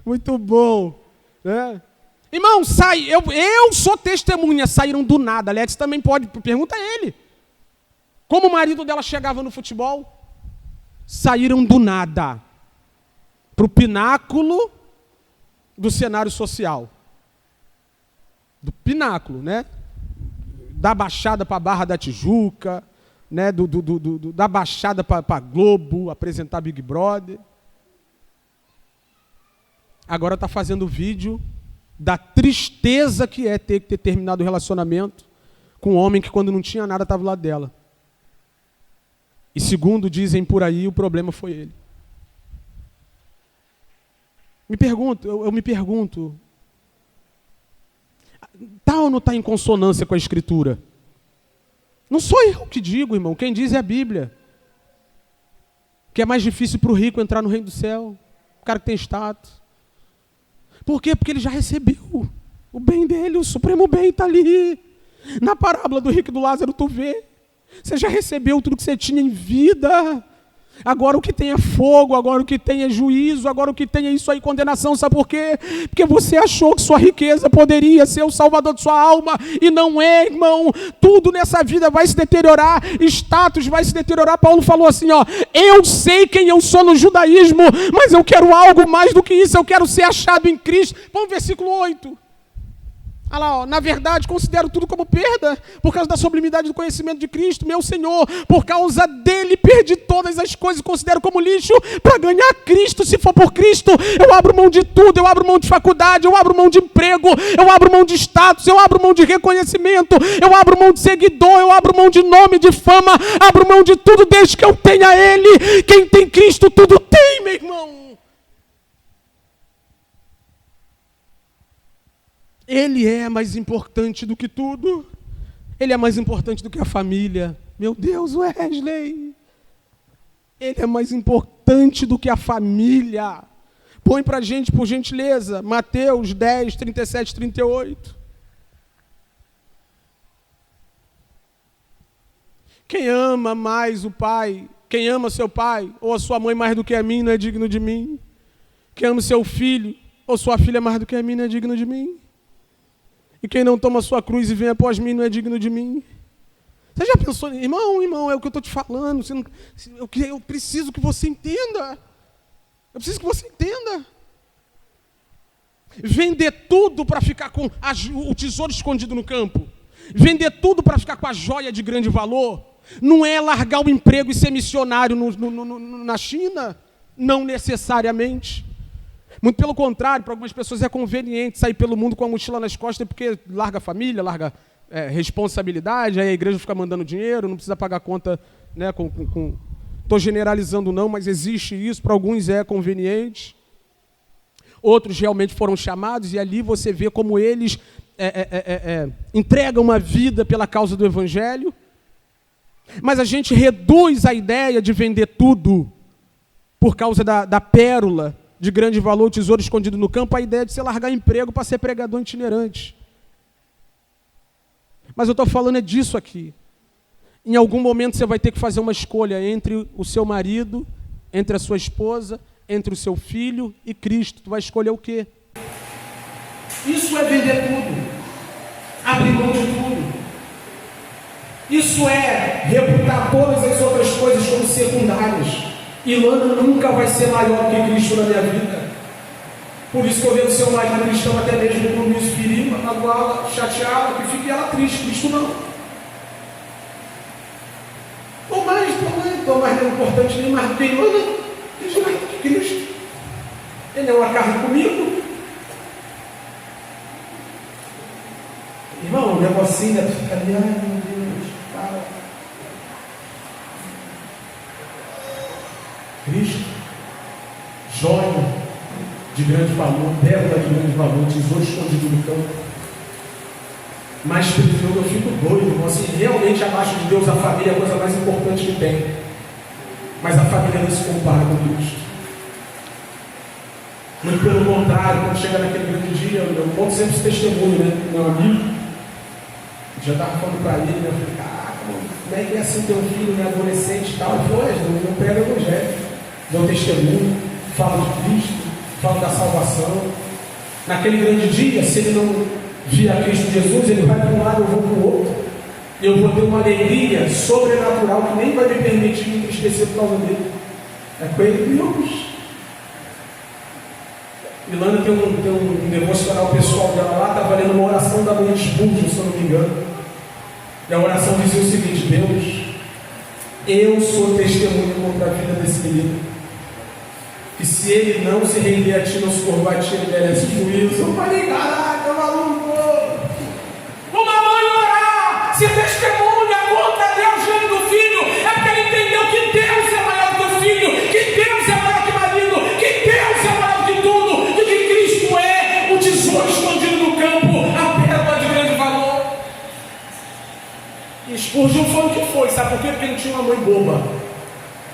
Muito bom, né? Irmão, eu sou testemunha, saíram do nada. Alex também pode, pergunta a ele. Como o marido dela chegava no futebol? Saíram do nada para o pináculo do cenário social. Do pináculo, né? Da Baixada para a Barra da Tijuca, né? Da Baixada para a Globo, apresentar Big Brother. Agora está fazendo vídeo da tristeza que é ter que ter terminado o relacionamento com um homem que quando não tinha nada estava do lado dela. E segundo dizem por aí, o problema foi ele. Eu me pergunto, está ou não está em consonância com a Escritura? Não sou eu que digo, irmão, quem diz é a Bíblia. Que é mais difícil para o rico entrar no reino do céu, o cara que tem status. Por quê? Porque ele já recebeu o bem dele, o supremo bem está ali. Na parábola do rico e do Lázaro, tu vê. Você já recebeu tudo que você tinha em vida. Agora o que tem é fogo, agora o que tem é juízo, agora o que tem é isso aí, condenação. Sabe por quê? Porque você achou que sua riqueza poderia ser o salvador de sua alma, e não é, irmão. Tudo nessa vida vai se deteriorar, status vai se deteriorar. Paulo falou assim, ó, eu sei quem eu sou no judaísmo, mas eu quero algo mais do que isso, eu quero ser achado em Cristo. Vamos versículo 8. Olha lá, ó, na verdade, considero tudo como perda, por causa da sublimidade do conhecimento de Cristo, meu Senhor. Por causa dele, perdi todas as coisas, considero como lixo, para ganhar Cristo. Se for por Cristo, eu abro mão de tudo, eu abro mão de faculdade, eu abro mão de emprego, eu abro mão de status, eu abro mão de reconhecimento, eu abro mão de seguidor, eu abro mão de nome, de fama, abro mão de tudo, desde que eu tenha ele. Quem tem Cristo, tudo tem, meu irmão. Ele é mais importante do que tudo. Ele é mais importante do que a família. Meu Deus, Wesley. Ele é mais importante do que a família. Põe para a gente, por gentileza, Mateus 10, 37, 38. Quem ama mais o pai, quem ama seu pai ou a sua mãe mais do que a mim, não é digno de mim. Quem ama seu filho ou sua filha mais do que a mim, não é digno de mim. E quem não toma sua cruz e vem após mim não é digno de mim. Você já pensou, irmão, é o que eu estou te falando. Eu preciso que você entenda. Eu preciso que você entenda. Vender tudo para ficar com o tesouro escondido no campo. Vender tudo para ficar com a joia de grande valor. Não é largar o emprego e ser missionário na China. Não necessariamente. Muito pelo contrário, para algumas pessoas é conveniente sair pelo mundo com a mochila nas costas, porque larga a família, larga responsabilidade, aí a igreja fica mandando dinheiro, não precisa pagar conta, né, Estou generalizando não, mas existe isso, para alguns é conveniente. Outros realmente foram chamados, e ali você vê como eles entregam uma vida pela causa do Evangelho. Mas a gente reduz a ideia de vender tudo por causa da pérola de grande valor, tesouro escondido no campo, a ideia de você largar emprego para ser pregador itinerante. Mas eu estou falando é disso aqui. Em algum momento você vai ter que fazer uma escolha entre o seu marido, entre a sua esposa, entre o seu filho e Cristo. Tu vai escolher o quê? Isso é vender tudo. Abrir mão de tudo. Isso é reputar todas as outras coisas como secundárias. Ilana nunca vai ser maior que Cristo na minha vida. Por isso que eu vejo seu marido cristão até mesmo por me ferir, magoá-la, chateá-la, que fique ela triste. Cristo não. Ou mais não é importante nem mais do que Ilana. Cristo mais do que Cristo. Ele é uma carne comigo. Irmão, o negocinho fica ali, ai meu Deus, para. Cristo, joia de grande valor, pérola de grande valor, tesouro escondido no campo. Mas eu fico doido, assim, realmente abaixo de Deus a família é a coisa mais importante que tem. Mas a família não se compara com Cristo. Muito pelo contrário, quando chega naquele grande dia, eu conto sempre esse testemunho, né? Meu amigo, já estava falando para ele, né? Eu falei, caraca, como é que é assim ter um filho, né, adolescente e tal? Ele falou, não prega o evangelho. Dou testemunho, falo de Cristo, falo da salvação. Naquele grande dia, se ele não vir a Cristo Jesus, ele vai para um lado, eu vou para o outro. Eu vou ter uma alegria sobrenatural que nem vai me permitir me entristecer por causa dele. É com ele, Deus. Ilana tem um devocional pessoal dela lá, estava lendo uma oração da mãe de Spurgeon, se eu não me engano. E a oração dizia o seguinte: Deus, eu sou testemunho contra a vida desse menino. E se ele não se render a ti, não se curvar a ti, ele merece juízo. Eu falei, caraca, maluco! Uma mãe orar, se testemunha contra Deus diante do filho, é porque ele entendeu que Deus é maior que o filho, que Deus é maior que o marido, que Deus é maior que tudo, e que Cristo é o tesouro escondido no campo, a pérola de grande valor. E Spurgeon foi o que foi, sabe por quê? Porque não tinha uma mãe boba,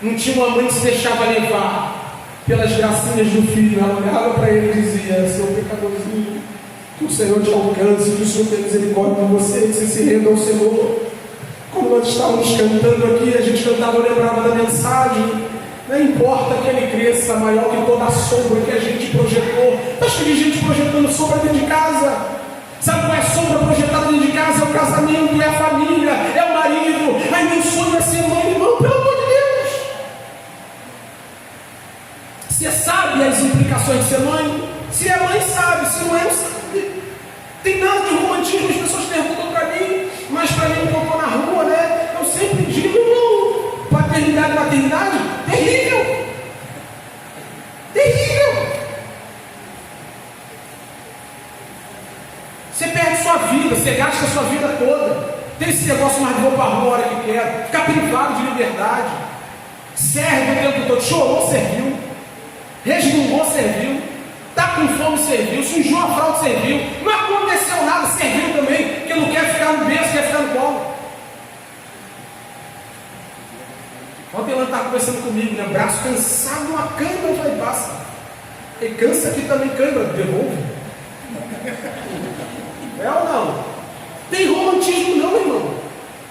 não tinha uma mãe que se deixava levar pelas gracinhas do filho. Ela olhava para ele e dizia: seu pecadorzinho, que o Senhor te alcance, que o Senhor tenha misericórdia de você, que você se renda ao Senhor. Como nós estávamos cantando aqui, a gente cantava, eu lembrava da mensagem, Não importa que ele cresça maior que toda a sombra que a gente projetou. Está cheio de gente projetando sombra dentro de casa. Sabe qual é a sombra projetada dentro de casa? É o casamento, é a família, é o marido. Aí meu sonho é ser mãe, irmão, pelo amor de Deus. Você sabe as implicações de ser mãe? Se é mãe, sabe. Se não é, não sabe. Tem nada de romantismo. As pessoas perguntam para mim, mas para mim, quando eu estou na rua, né? Eu sempre digo, irmão, paternidade, maternidade, terrível. Terrível. Você perde sua vida, você gasta a sua vida toda. Tem esse negócio mais de vou para a rua a hora que quer. Ficar privado de liberdade. Serve o tempo todo. Chorou, serviu. Resmungou, serviu. Está com fome, serviu. Sujou a fralda, serviu. Não aconteceu nada, serviu também. Porque não quer ficar no berço, quer ficar no colo. Ontem ela estava conversando comigo, né? Braço cansado, uma cãibra. Eu falei, passa. E cansa aqui também, cãibra. Devolve. É ou não? Tem romantismo não, irmão.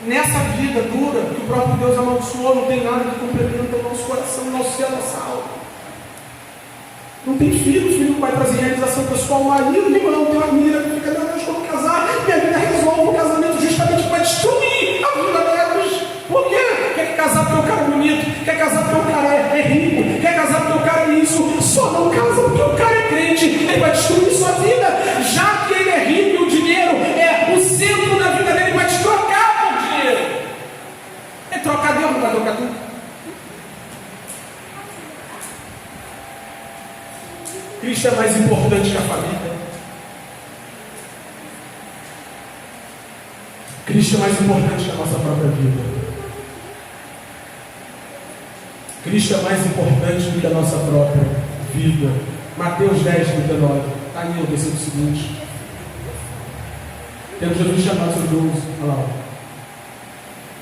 Nessa vida dura, que o próprio Deus amaldiçoou, não tem nada que complementa o nosso coração, o nosso ser, a nossa alma. Não tem filho, o filho vai trazer realização pessoal, marido, irmão, tem uma menina que fica, meu Deus, quando casar, minha vida resolve o casamento justamente para destruir a vida delas. Por quê? Quer casar porque o cara é bonito, quer casar porque o cara é rico, quer casar porque o cara é isso, só não casa porque o cara é crente, ele vai destruir sua vida, já que ele é rico e o dinheiro é o centro da vida dele, ele vai te trocar por dinheiro. É trocar Deus, não vai trocar tudo. Cristo é mais importante que a família. Cristo é mais importante que a nossa própria vida. Cristo é mais importante do que a nossa própria vida. Mateus 10, 39. Está ali no versículo seguinte. Temos Jesus chamado sobre 12. Olha lá.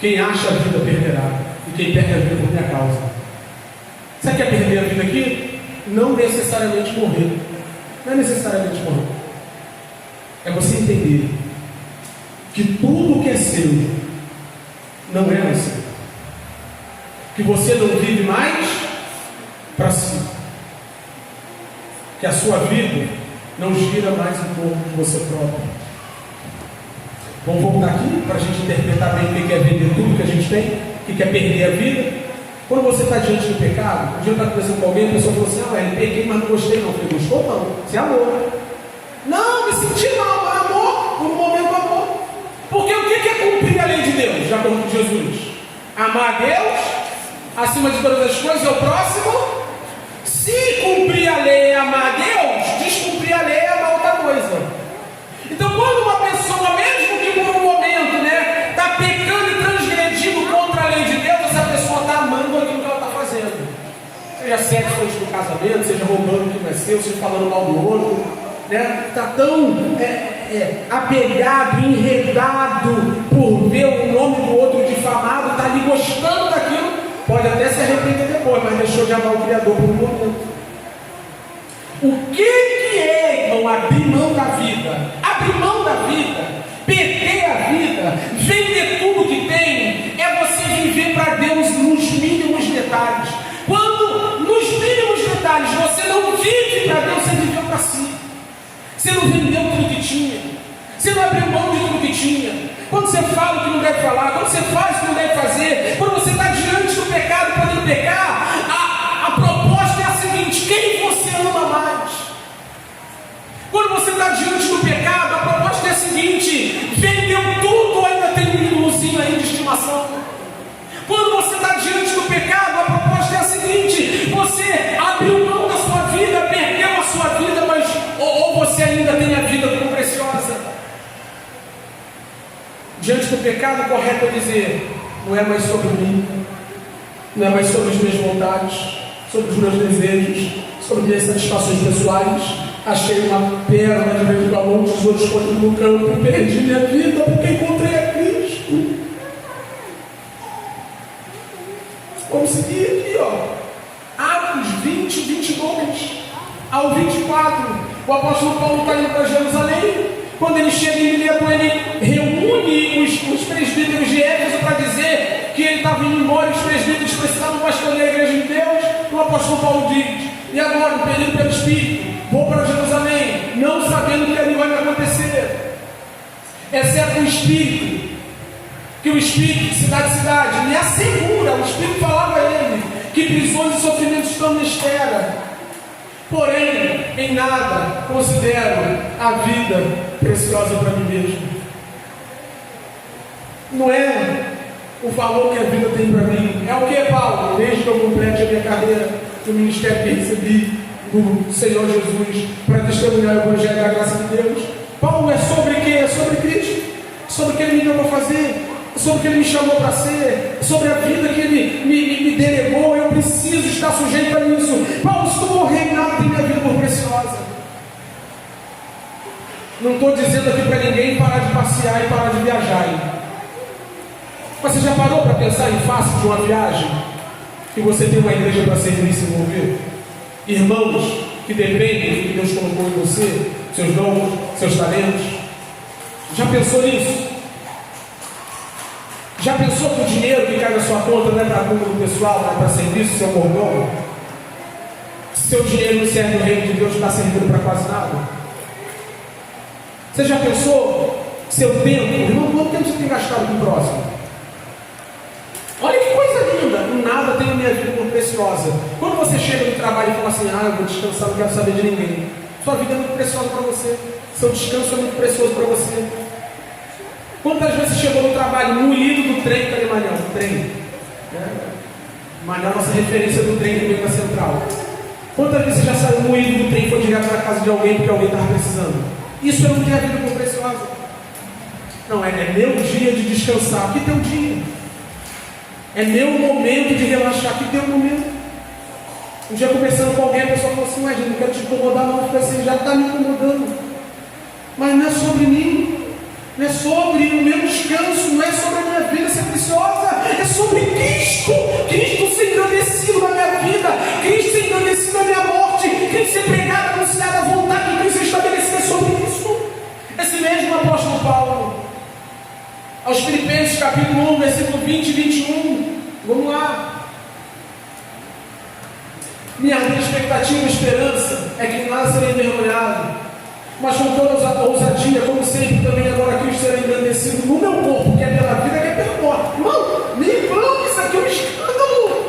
Quem acha a vida perderá. E quem perde a vida por minha causa. Você quer perder a vida aqui? Não necessariamente morrer. Não é necessariamente morrer. É você entender que tudo que é seu não é mais seu. Que você não vive mais para si. Que a sua vida não gira mais em torno de você próprio. Vamos voltar aqui para a gente interpretar bem o que é vender tudo que a gente tem, o que é perder a vida. Quando você está diante do pecado, um dia eu estava conversando com alguém, a pessoa falou assim, eu pequei, mas não gostei não. Eu falei, gostou não? Você amou. Não, me senti mal, amor, por um momento amor. Porque o que é cumprir a lei de Deus, de acordo com Jesus? Amar a Deus, acima de todas as coisas, é o próximo. Se cumprir a lei é amar a Deus, descumprir a lei é amar outra coisa. Então quando uma pessoa, mesmo que por um momento, né, está pecando e transgredindo contra a lei de Deus, essa pessoa está amando aquilo que ela está fazendo. Seja sexo antes do casamento, seja roubando o que não é seu, seja falando mal do outro, né? Está tão apegado, enredado por ver o nome do outro difamado, está ali gostando daquilo, pode até se arrepender depois, mas deixou de amar o Criador por um momento. O que é, irmão, abrir mão da vida? Abrir mão da vida, perder a vida, vender tudo que tem, é você viver para Deus nos mínimos detalhes. Quando nos mínimos detalhes você não vive para Deus, você viveu para si. Você não vendeu tudo que tinha. Você não abriu mão de tudo que tinha. Quando você fala o que não deve falar, quando você faz o que não deve fazer, quando você está diante do pecado, podendo pecar, a proposta é a seguinte: quem você ama mais? Quando você está diante do pecado, a proposta é a seguinte: vendeu tudo ou ainda tem um ídolozinho aí de estimação? Quando você está diante do pecado, a proposta é a seguinte: você abriu mão da sua vida, perdeu a sua vida, mas ou você ainda tem a vida como preciosa? Diante do pecado, o correto é dizer: não é mais sobre mim, não é mais sobre as minhas vontades, sobre os meus desejos, sobre minhas satisfações pessoais. Achei uma pérola de vez em quando, os outros escondidos no campo, e perdi minha vida porque encontrei a Cristo. Vamos seguir aqui, ó. Atos 20, 22 ao 24. O apóstolo Paulo está indo para Jerusalém. Quando ele chega em Mileto, ele reúne os presbíteros de Éfeso para dizer que ele estava indo embora e os presbíteros precisavam pastorear a igreja de Deus, o apóstolo Paulo diz: e agora, impelido pelo Espírito, vou para Jerusalém, não sabendo o que ali vai me acontecer, exceto o Espírito, que o Espírito de cidade em cidade me assegura, o Espírito falava a ele, que prisões e sofrimentos estão na espera. Porém, em nada considero a vida preciosa para mim mesmo. Não é o valor que a vida tem para mim. É o que, Paulo? Desde que eu complete a minha carreira no ministério que recebi do Senhor Jesus para testemunhar o Evangelho da graça de Deus. Paulo é sobre o que? É sobre Cristo. Sobre o que Ele me deu para fazer. Sobre o que Ele me chamou para ser. Sobre a vida que Ele me delegou. Eu preciso estar sujeito a isso. Paulo, se tu morrer, nada tem minha vida por preciosa. Não estou dizendo aqui para ninguém parar de passear e parar de viajar. Hein? Mas você já parou para pensar em face de uma viagem? Que você tem uma igreja para servir e se envolver? Irmãos que dependem do que Deus colocou em você, seus dons, seus talentos. Já pensou nisso? Já pensou que o dinheiro que cai na sua conta não é para acúmulo pessoal, não é para serviço, seu mordomo? Seu dinheiro não serve no reino de Deus, não está servindo para quase nada. Você já pensou seu tempo? Irmão, quanto tempo você tem gastado com o próximo? Olha que coisa linda, nada tem minha vida por preciosa. Quando você chega no trabalho e fala assim: eu vou descansar, não quero saber de ninguém. Sua vida é muito preciosa para você. Seu descanso é muito precioso para você. Quantas vezes você chegou no trabalho moído do trem para Manhã? Trem. Manhã é a nossa referência do trem que vem da central. Quantas vezes você já saiu moído do trem e foi direto para a casa de alguém porque alguém estava precisando? Isso não tem a vida por preciosa. Não, é meu dia de descansar. Que teu dia? É meu momento de relaxar. Que teu momento? Um dia conversando com alguém, a pessoa falou assim: imagina, não quero te incomodar, não. Eu falei assim: já está me incomodando. Mas não é sobre mim. Não é sobre o meu descanso. Não é sobre a minha vida ser preciosa. É sobre Cristo. Cristo ser engrandecido na minha vida. Cristo ser engrandecido na minha morte. Cristo ser pregado, anunciado, a vontade de Cristo estabelecida. É sobre isso. Esse mesmo apóstolo Paulo, aos Filipenses capítulo 1, versículo 20 e 21. Vamos lá. Minha expectativa e esperança é que nada será envergonhado, mas com toda a ousadia, como sempre, também agora Cristo será engrandecido no meu corpo, que é pela vida, que é pela morte. Irmão, isso aqui é um escândalo.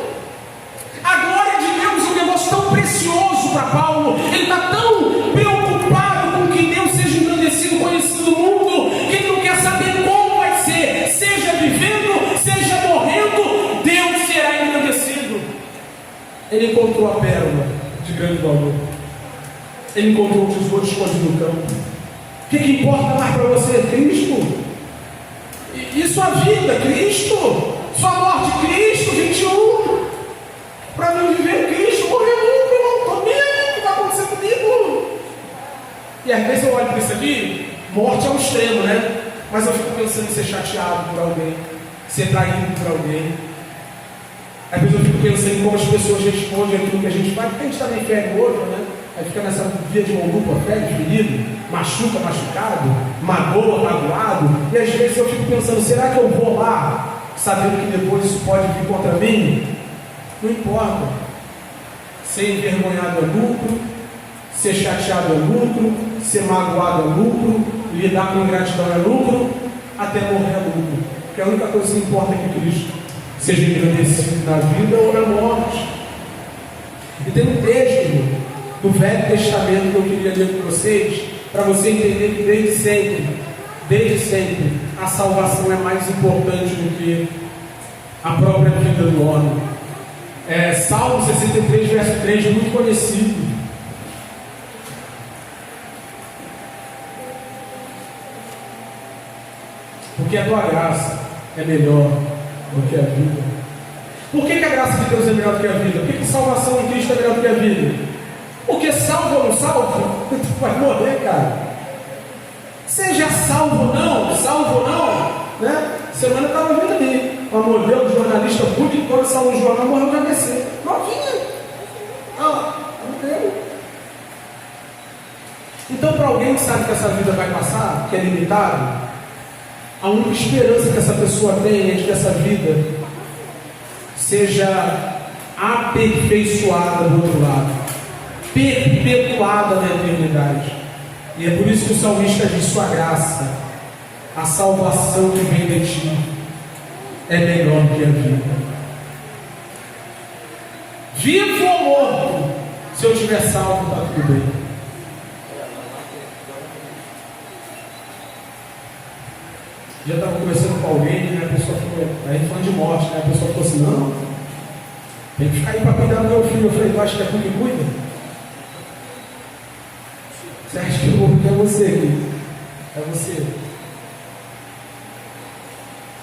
A glória de Deus é um negócio tão precioso para Paulo. Ele está tão preocupado com que Deus seja engrandecido, conhecido no mundo, que ele não quer saber como vai ser. Seja vivendo, seja morrendo, Deus será engrandecido. Ele encontrou a pérola de grande valor. Ele encontrou o tesouro escondido no campo. O que importa mais para você? Cristo. E sua vida? Cristo. Sua morte? Cristo. 21. Para mim viver Cristo, morrer nunca, irmão. Estou vendo o que vai acontecer comigo. E às vezes eu olho para isso aqui, morte é um extremo, né? Mas eu fico pensando em ser chateado por alguém, ser traído por alguém. Às vezes eu fico pensando em como as pessoas respondem aquilo que a gente faz, porque a gente também fere o outro, né? Aí fica nessa via de mão dupla, fere, ferido, machuca, machucado, magoa, magoado. E às vezes eu fico pensando: será que eu vou lá, sabendo que depois isso pode vir contra mim? Não importa. Ser envergonhado é lucro, ser chateado é lucro, ser magoado é lucro, lidar com ingratidão é lucro, até morrer é lucro. Porque a única coisa que importa é que Cristo seja engrandecido na vida ou na morte. E tem um texto do Velho Testamento que eu queria ler com vocês, para você entender que desde sempre, a salvação é mais importante do que a própria vida do homem. Salmo 63, verso 3, muito conhecido. Porque a tua graça é melhor do que a vida. Por que a graça de Deus é melhor do que a vida? Por que a salvação em Cristo é melhor do que a vida? Porque salvo ou não salvo, tu vai morrer, cara. Seja salvo ou não, né? Semana estava vindo ali, uma modelo de jornalista público, quando saiu no jornal, morreu de AVC. Novinha. Morreu. Então, para alguém que sabe que essa vida vai passar, que é limitada, a única esperança que essa pessoa tem é de que essa vida seja aperfeiçoada do outro lado, perpetuada na eternidade. E é por isso que o salmista diz: sua graça, a salvação que vem de ti, é melhor do que a vida. Vivo ou morto, se eu estiver salvo, está tudo bem. Já estava conversando com alguém, né? A pessoa falou, aí falando de morte, né? A pessoa falou assim: não, tem que ficar aí para cuidar do meu filho. Eu falei: tu acha que é tu que cuida? Você acha que o que é você aqui? É você.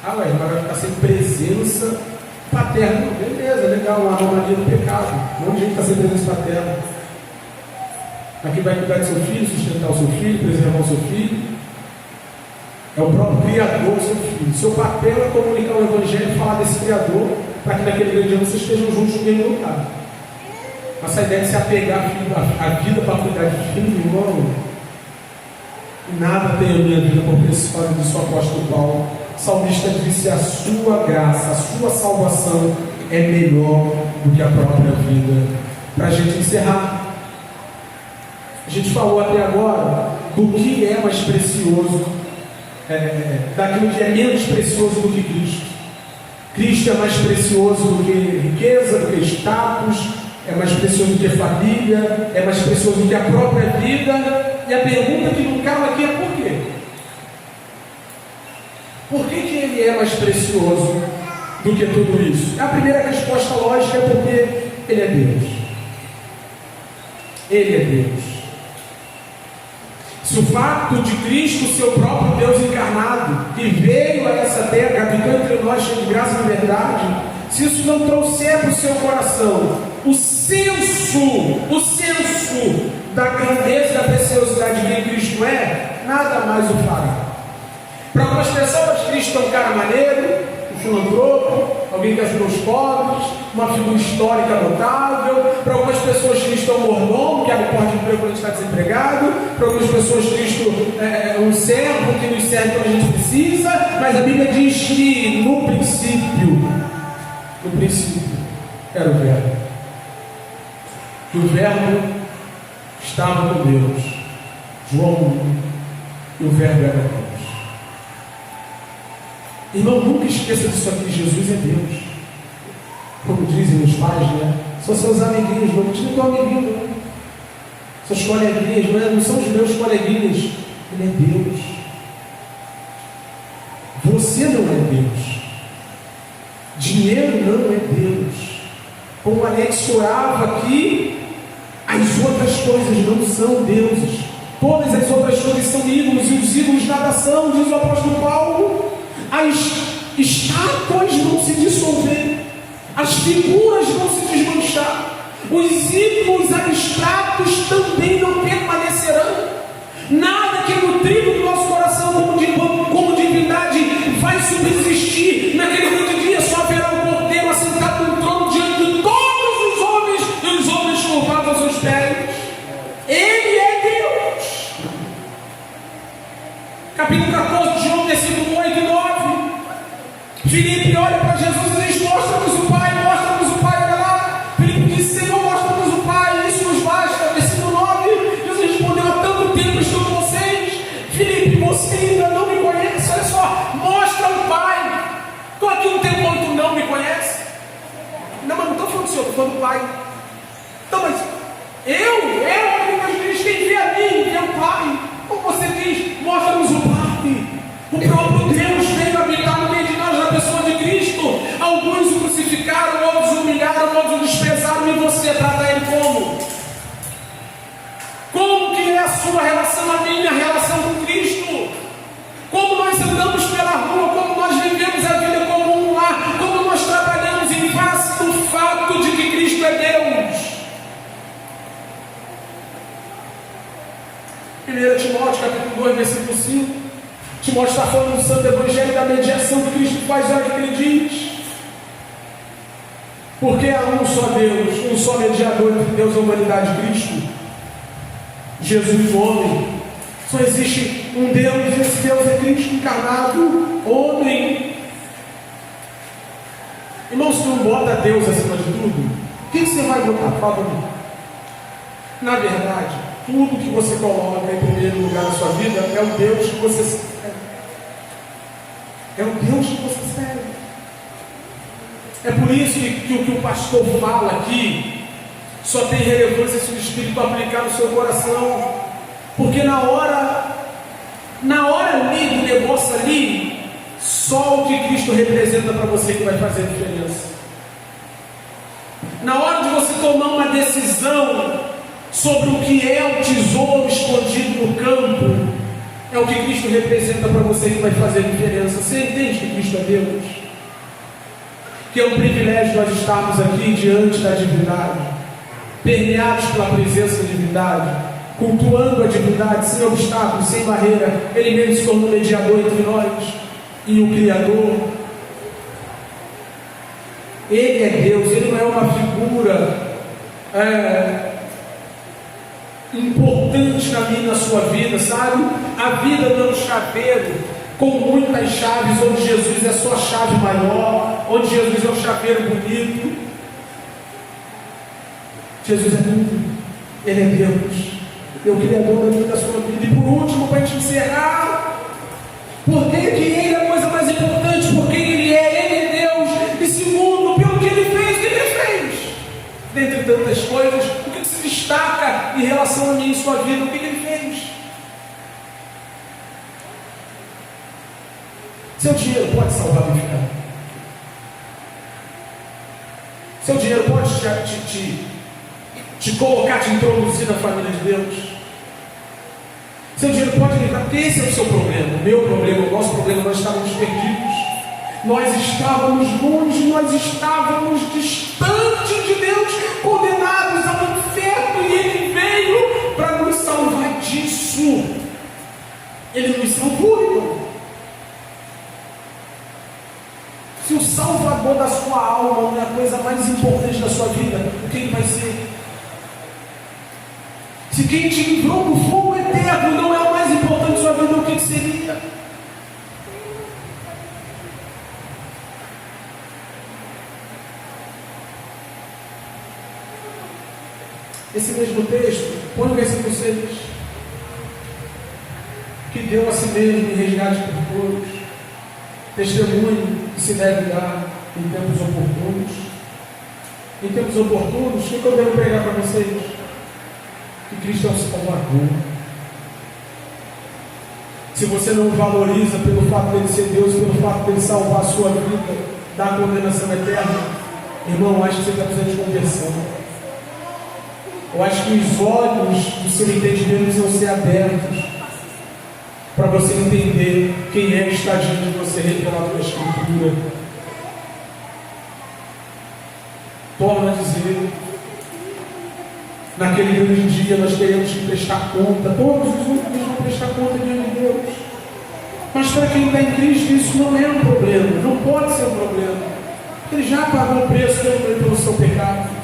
Ah, ué, agora vai ficar sem presença paterna. Beleza, legal, uma anomalia do pecado. Um monte de gente está sem presença paterna. Aqui vai cuidar do seu filho, sustentar o seu filho, preservar o seu filho. É o próprio Criador do seu filho. Seu papel é comunicar o Evangelho e falar desse Criador, para que naquele grande dia vocês estejam juntos no mesmo lugar. Essa ideia de se apegar à vida para cuidar de filho, irmão, nada tem a minha vida por principal do seu apóstolo Paulo. O salmista disse: a sua graça, a sua salvação é melhor do que a própria vida. Para a gente encerrar, a gente falou até agora do que é mais precioso, daquilo que é menos precioso do que Cristo. Cristo é mais precioso do que riqueza, do que status, é mais precioso do que família, é mais precioso do que a própria vida. E a pergunta que não cala aqui é por quê? Por que ele é mais precioso do que tudo isso? A primeira resposta lógica é porque ele é Deus. Ele é Deus. Se o fato de Cristo, seu próprio Deus encarnado, que veio a essa terra, habitou entre nós, cheio de graça e verdade, se isso não trouxer para o seu coração o senso da grandeza e da preciosidade de quem Cristo é, nada mais o fará. Para algumas pessoas, Cristo é um cara maneiro, um filantropo, alguém que ajudou os pobres, uma figura histórica notável. Para algumas pessoas, Cristo é um mordomo, que abre porta de emprego quando a gente está desempregado. Para algumas pessoas, Cristo é um servo que nos serve quando a gente precisa. Mas a Bíblia diz que no princípio era o Verbo. Que o Verbo estava com Deus. João 1. E o Verbo era Deus. Irmão, nunca esqueça disso aqui: Jesus é Deus. Como dizem os pais, né? São seus amiguinhos, não tinha teu amiguinho, não. Seus coleguinhas, não são os meus coleguinhas. Ele é Deus. Você não é Deus. Dinheiro não é Deus. Como o Alex orava aqui, as outras coisas não são deuses. Todas as outras coisas são ídolos, e os ídolos nada são, diz o apóstolo Paulo. As estátuas vão se dissolver, as figuras vão se desmanchar, os ídolos abstratos também não permanecerão. Nada que é nutrido do nosso coração como divindade vai subsistir. Naquele grande dia só haverá um cordeiro assentado no trono diante de todos os homens, e os homens curvados aos seus pés. Ele é Deus. Capítulo 14 de João, versículo 8 e 9. Filipe olha para Jesus e diz: mostra-nos o Pai, mostra-nos o Pai. Olha lá, Filipe disse: Senhor, mostra-nos o Pai, isso nos basta. Versículo 9, Jesus respondeu: há tanto tempo estou com vocês, Filipe, você ainda não me conhece. Olha só, mostra o Pai. Estou aqui um tempo quando tu não me conhece. Não, mas não estou falando do Senhor, estou falando do Pai. Então, mas diz: quem vê a mim, vê o Pai. Como você diz, mostra-nos o Pai. O próprio Deus veio habitar no meio de nós, na pessoa de Cristo. Alguns o crucificaram, outros o humilharam, outros o desprezaram. E você trata ele como? Como que é a sua relação, a minha relação com Cristo? Como nós andamos pela rua, como nós vivemos a vida como um lar, como nós trabalhamos em face do fato de que Cristo é Deus. 1 Timóteo capítulo 2, versículo 5. Timóteo está falando do santo evangelho, da mediação que Cristo faz. Olha o que ele diz: porque há um só Deus, um só mediador entre Deus e a humanidade, Cristo Jesus, o homem. Só existe um Deus, e esse Deus é Cristo encarnado, homem. Irmão, se não bota Deus acima de tudo, o que você vai botar? Fala para mim. Na verdade, tudo que você coloca em primeiro lugar na sua vida é o Deus que você serve. É o Deus que você serve. É por isso que o que o pastor fala aqui só tem relevância se o Espírito aplicar no seu coração. Porque na hora ali do negócio ali, só o que Cristo representa para você que vai fazer a diferença. Na hora de você tomar uma decisão sobre o que é o tesouro escondido no campo, é o que Cristo representa para você que vai fazer a diferença. Você entende que Cristo é Deus? Que é um privilégio nós estarmos aqui diante da divindade, permeados pela presença da divindade, cultuando a divindade sem obstáculos, sem barreira. Ele mesmo se tornou mediador entre nós e o Criador. Ele é Deus, Ele não é uma figura importante na minha e na sua vida, sabe? A vida não é um chaveiro com muitas chaves, onde Jesus é só a chave maior, onde Jesus é um chaveiro bonito. Jesus é tudo, Ele é Deus, é o Criador da minha e da sua vida. E por último, para a gente encerrar, por que Ele é a coisa mais importante? Porque Ele é Deus. E segundo, pelo que Ele fez, o que Ele fez? Dentre tantas coisas, o que se destaca em relação a mim e sua vida? O que Ele fez? Seu dinheiro pode salvar a minha vida. Seu dinheiro pode te colocar, te introduzir na família de Deus. Seu dinheiro pode me dar, porque esse é o seu problema, o meu problema, o nosso problema. Nós estávamos perdidos, nós estávamos longe, nós estávamos distantes de Deus, condenados ao inferno, e Ele veio para nos salvar disso. Ele nos salvou, irmão. Se o Salvador da sua alma não é a coisa mais importante da sua vida, o que Ele vai ser? Se quem te livrou do fogo eterno não é o mais importante da sua vida, o que seria? Esse mesmo texto, põe no versículo 6, que deu a si mesmo em resgate por todos, testemunho que se deve dar em tempos oportunos. Em tempos oportunos, o que eu devo pregar para vocês? Que Cristo é o Salvador. Se você não valoriza pelo fato dele ser Deus, pelo fato dele salvar a sua vida da condenação eterna, irmão, eu acho que você está precisando de conversão. Eu acho que os olhos do seu entendimento precisam ser abertos para você entender quem é que está diante de você, revelado na Escritura. Torna a dizer, naquele grande dia nós teremos que prestar conta, todos os outros vão prestar conta diante de Deus. Mas para quem está em Cristo, isso não é um problema, não pode ser um problema. Ele já pagou o preço pelo seu pecado.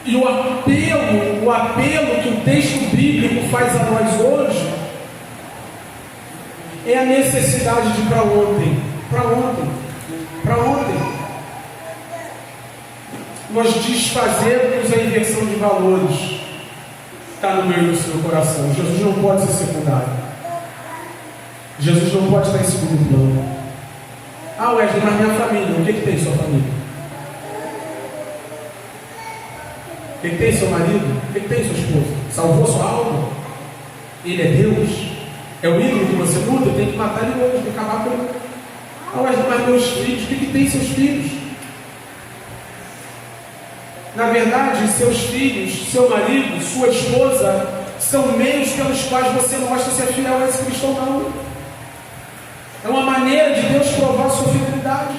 E o apelo que o texto bíblico faz a nós hoje é a necessidade de para ontem. Nós desfazemos a inversão de valores. Está no meio do seu coração. Jesus não pode ser secundário. Jesus não pode estar em segundo plano. Ah, Wesley, mas minha família, o que tem sua família? O que tem seu marido? O que tem sua esposa? Salvou sua alma? Ele é Deus? É o ídolo que você luta? Tem que matar ele hoje, tem que acabar com ele. Ah, mas meus filhos, o que tem seus filhos? Na verdade, seus filhos, seu marido, sua esposa, são meios pelos quais você mostra se é fiel a esse Cristo ou não. É uma maneira de Deus provar a sua fidelidade.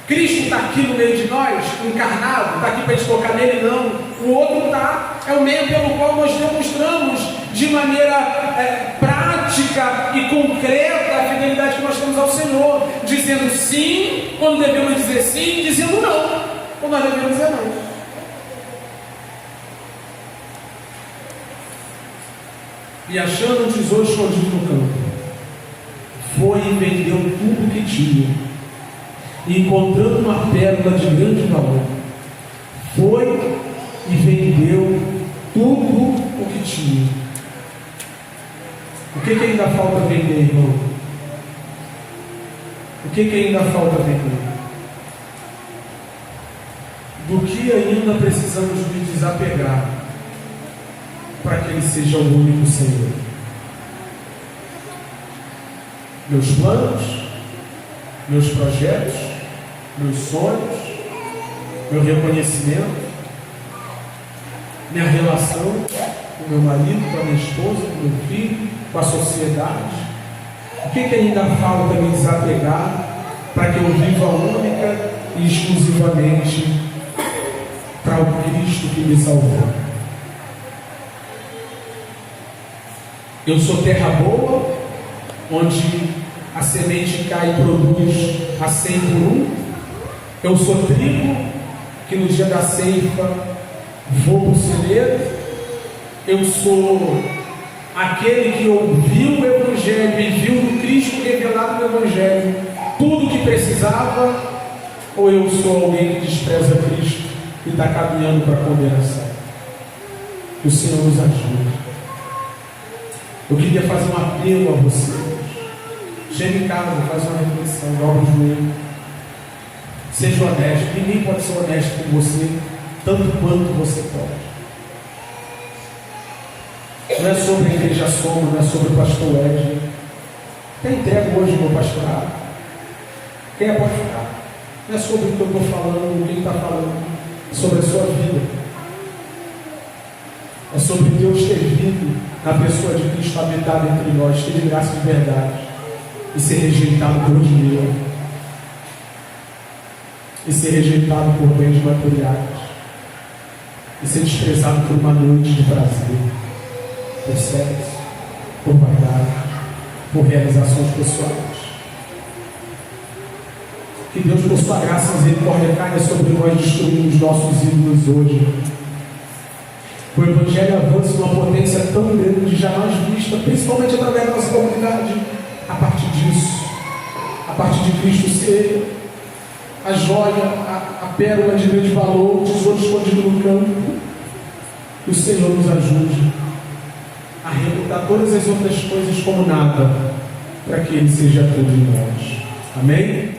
Cristo está aqui no meio de nós, encarnado, está aqui para a gente tocar nele, não. O outro está, é o meio pelo qual nós demonstramos de maneira prática e concreta a fidelidade que nós temos ao Senhor, dizendo sim quando devemos dizer sim, dizendo não quando nós devemos dizer não. E achando um tesouro escondido no campo, foi e vendeu tudo o que tinha, e encontrando uma pérola de grande valor, foi e vendeu tudo o que tinha. O que ainda falta vender, irmão? O que ainda falta vender? Do que ainda precisamos nos desapegar para que Ele seja o único Senhor? Meus planos, meus projetos, meus sonhos, meu reconhecimento, minha relação com meu marido, com a minha esposa, com meu filho, com a sociedade. O que ainda falta me desapegar para que eu viva única e exclusivamente para o Cristo que me salvou? Eu sou terra boa, onde a semente cai e produz a 100 por 1. Eu sou trigo, que no dia da ceifa vou para o celeiro. Eu sou aquele que ouviu o Evangelho e viu no Cristo revelado no Evangelho tudo o que precisava, ou eu sou alguém que despreza Cristo e está caminhando para a condenação? Que o Senhor nos ajude. Eu queria fazer um apelo a você. Chega em casa, faz uma reflexão, dobra o joelho. Seja honesto. Ninguém pode ser honesto com você tanto quanto você pode. Não é sobre a igreja Soma, não é sobre o pastor Ed. Até entrego hoje o meu pastorado. Quem pode ficar? Não é sobre o que eu estou falando, o que ele está falando. É sobre a sua vida. É sobre Deus ter vindo na pessoa de Cristo habitado entre nós, ter de graça de verdade, e ser rejeitado por dinheiro, e ser rejeitado por bens materiais, e ser desprezado por uma noite de prazer, por sexo, por vaidade, por realizações pessoais. Que Deus, por sua graça e misericórdia, caia sobre nós, destruindo os nossos ídolos hoje. O Evangelho avança numa potência tão grande, jamais vista, principalmente através da nossa comunidade. A partir disso, a partir de Cristo ser a joia, a pérola de grande valor, o tesouro escondido no campo. Que o Senhor nos ajude a reputar todas as outras coisas como nada, para que Ele seja tudo em nós. Amém?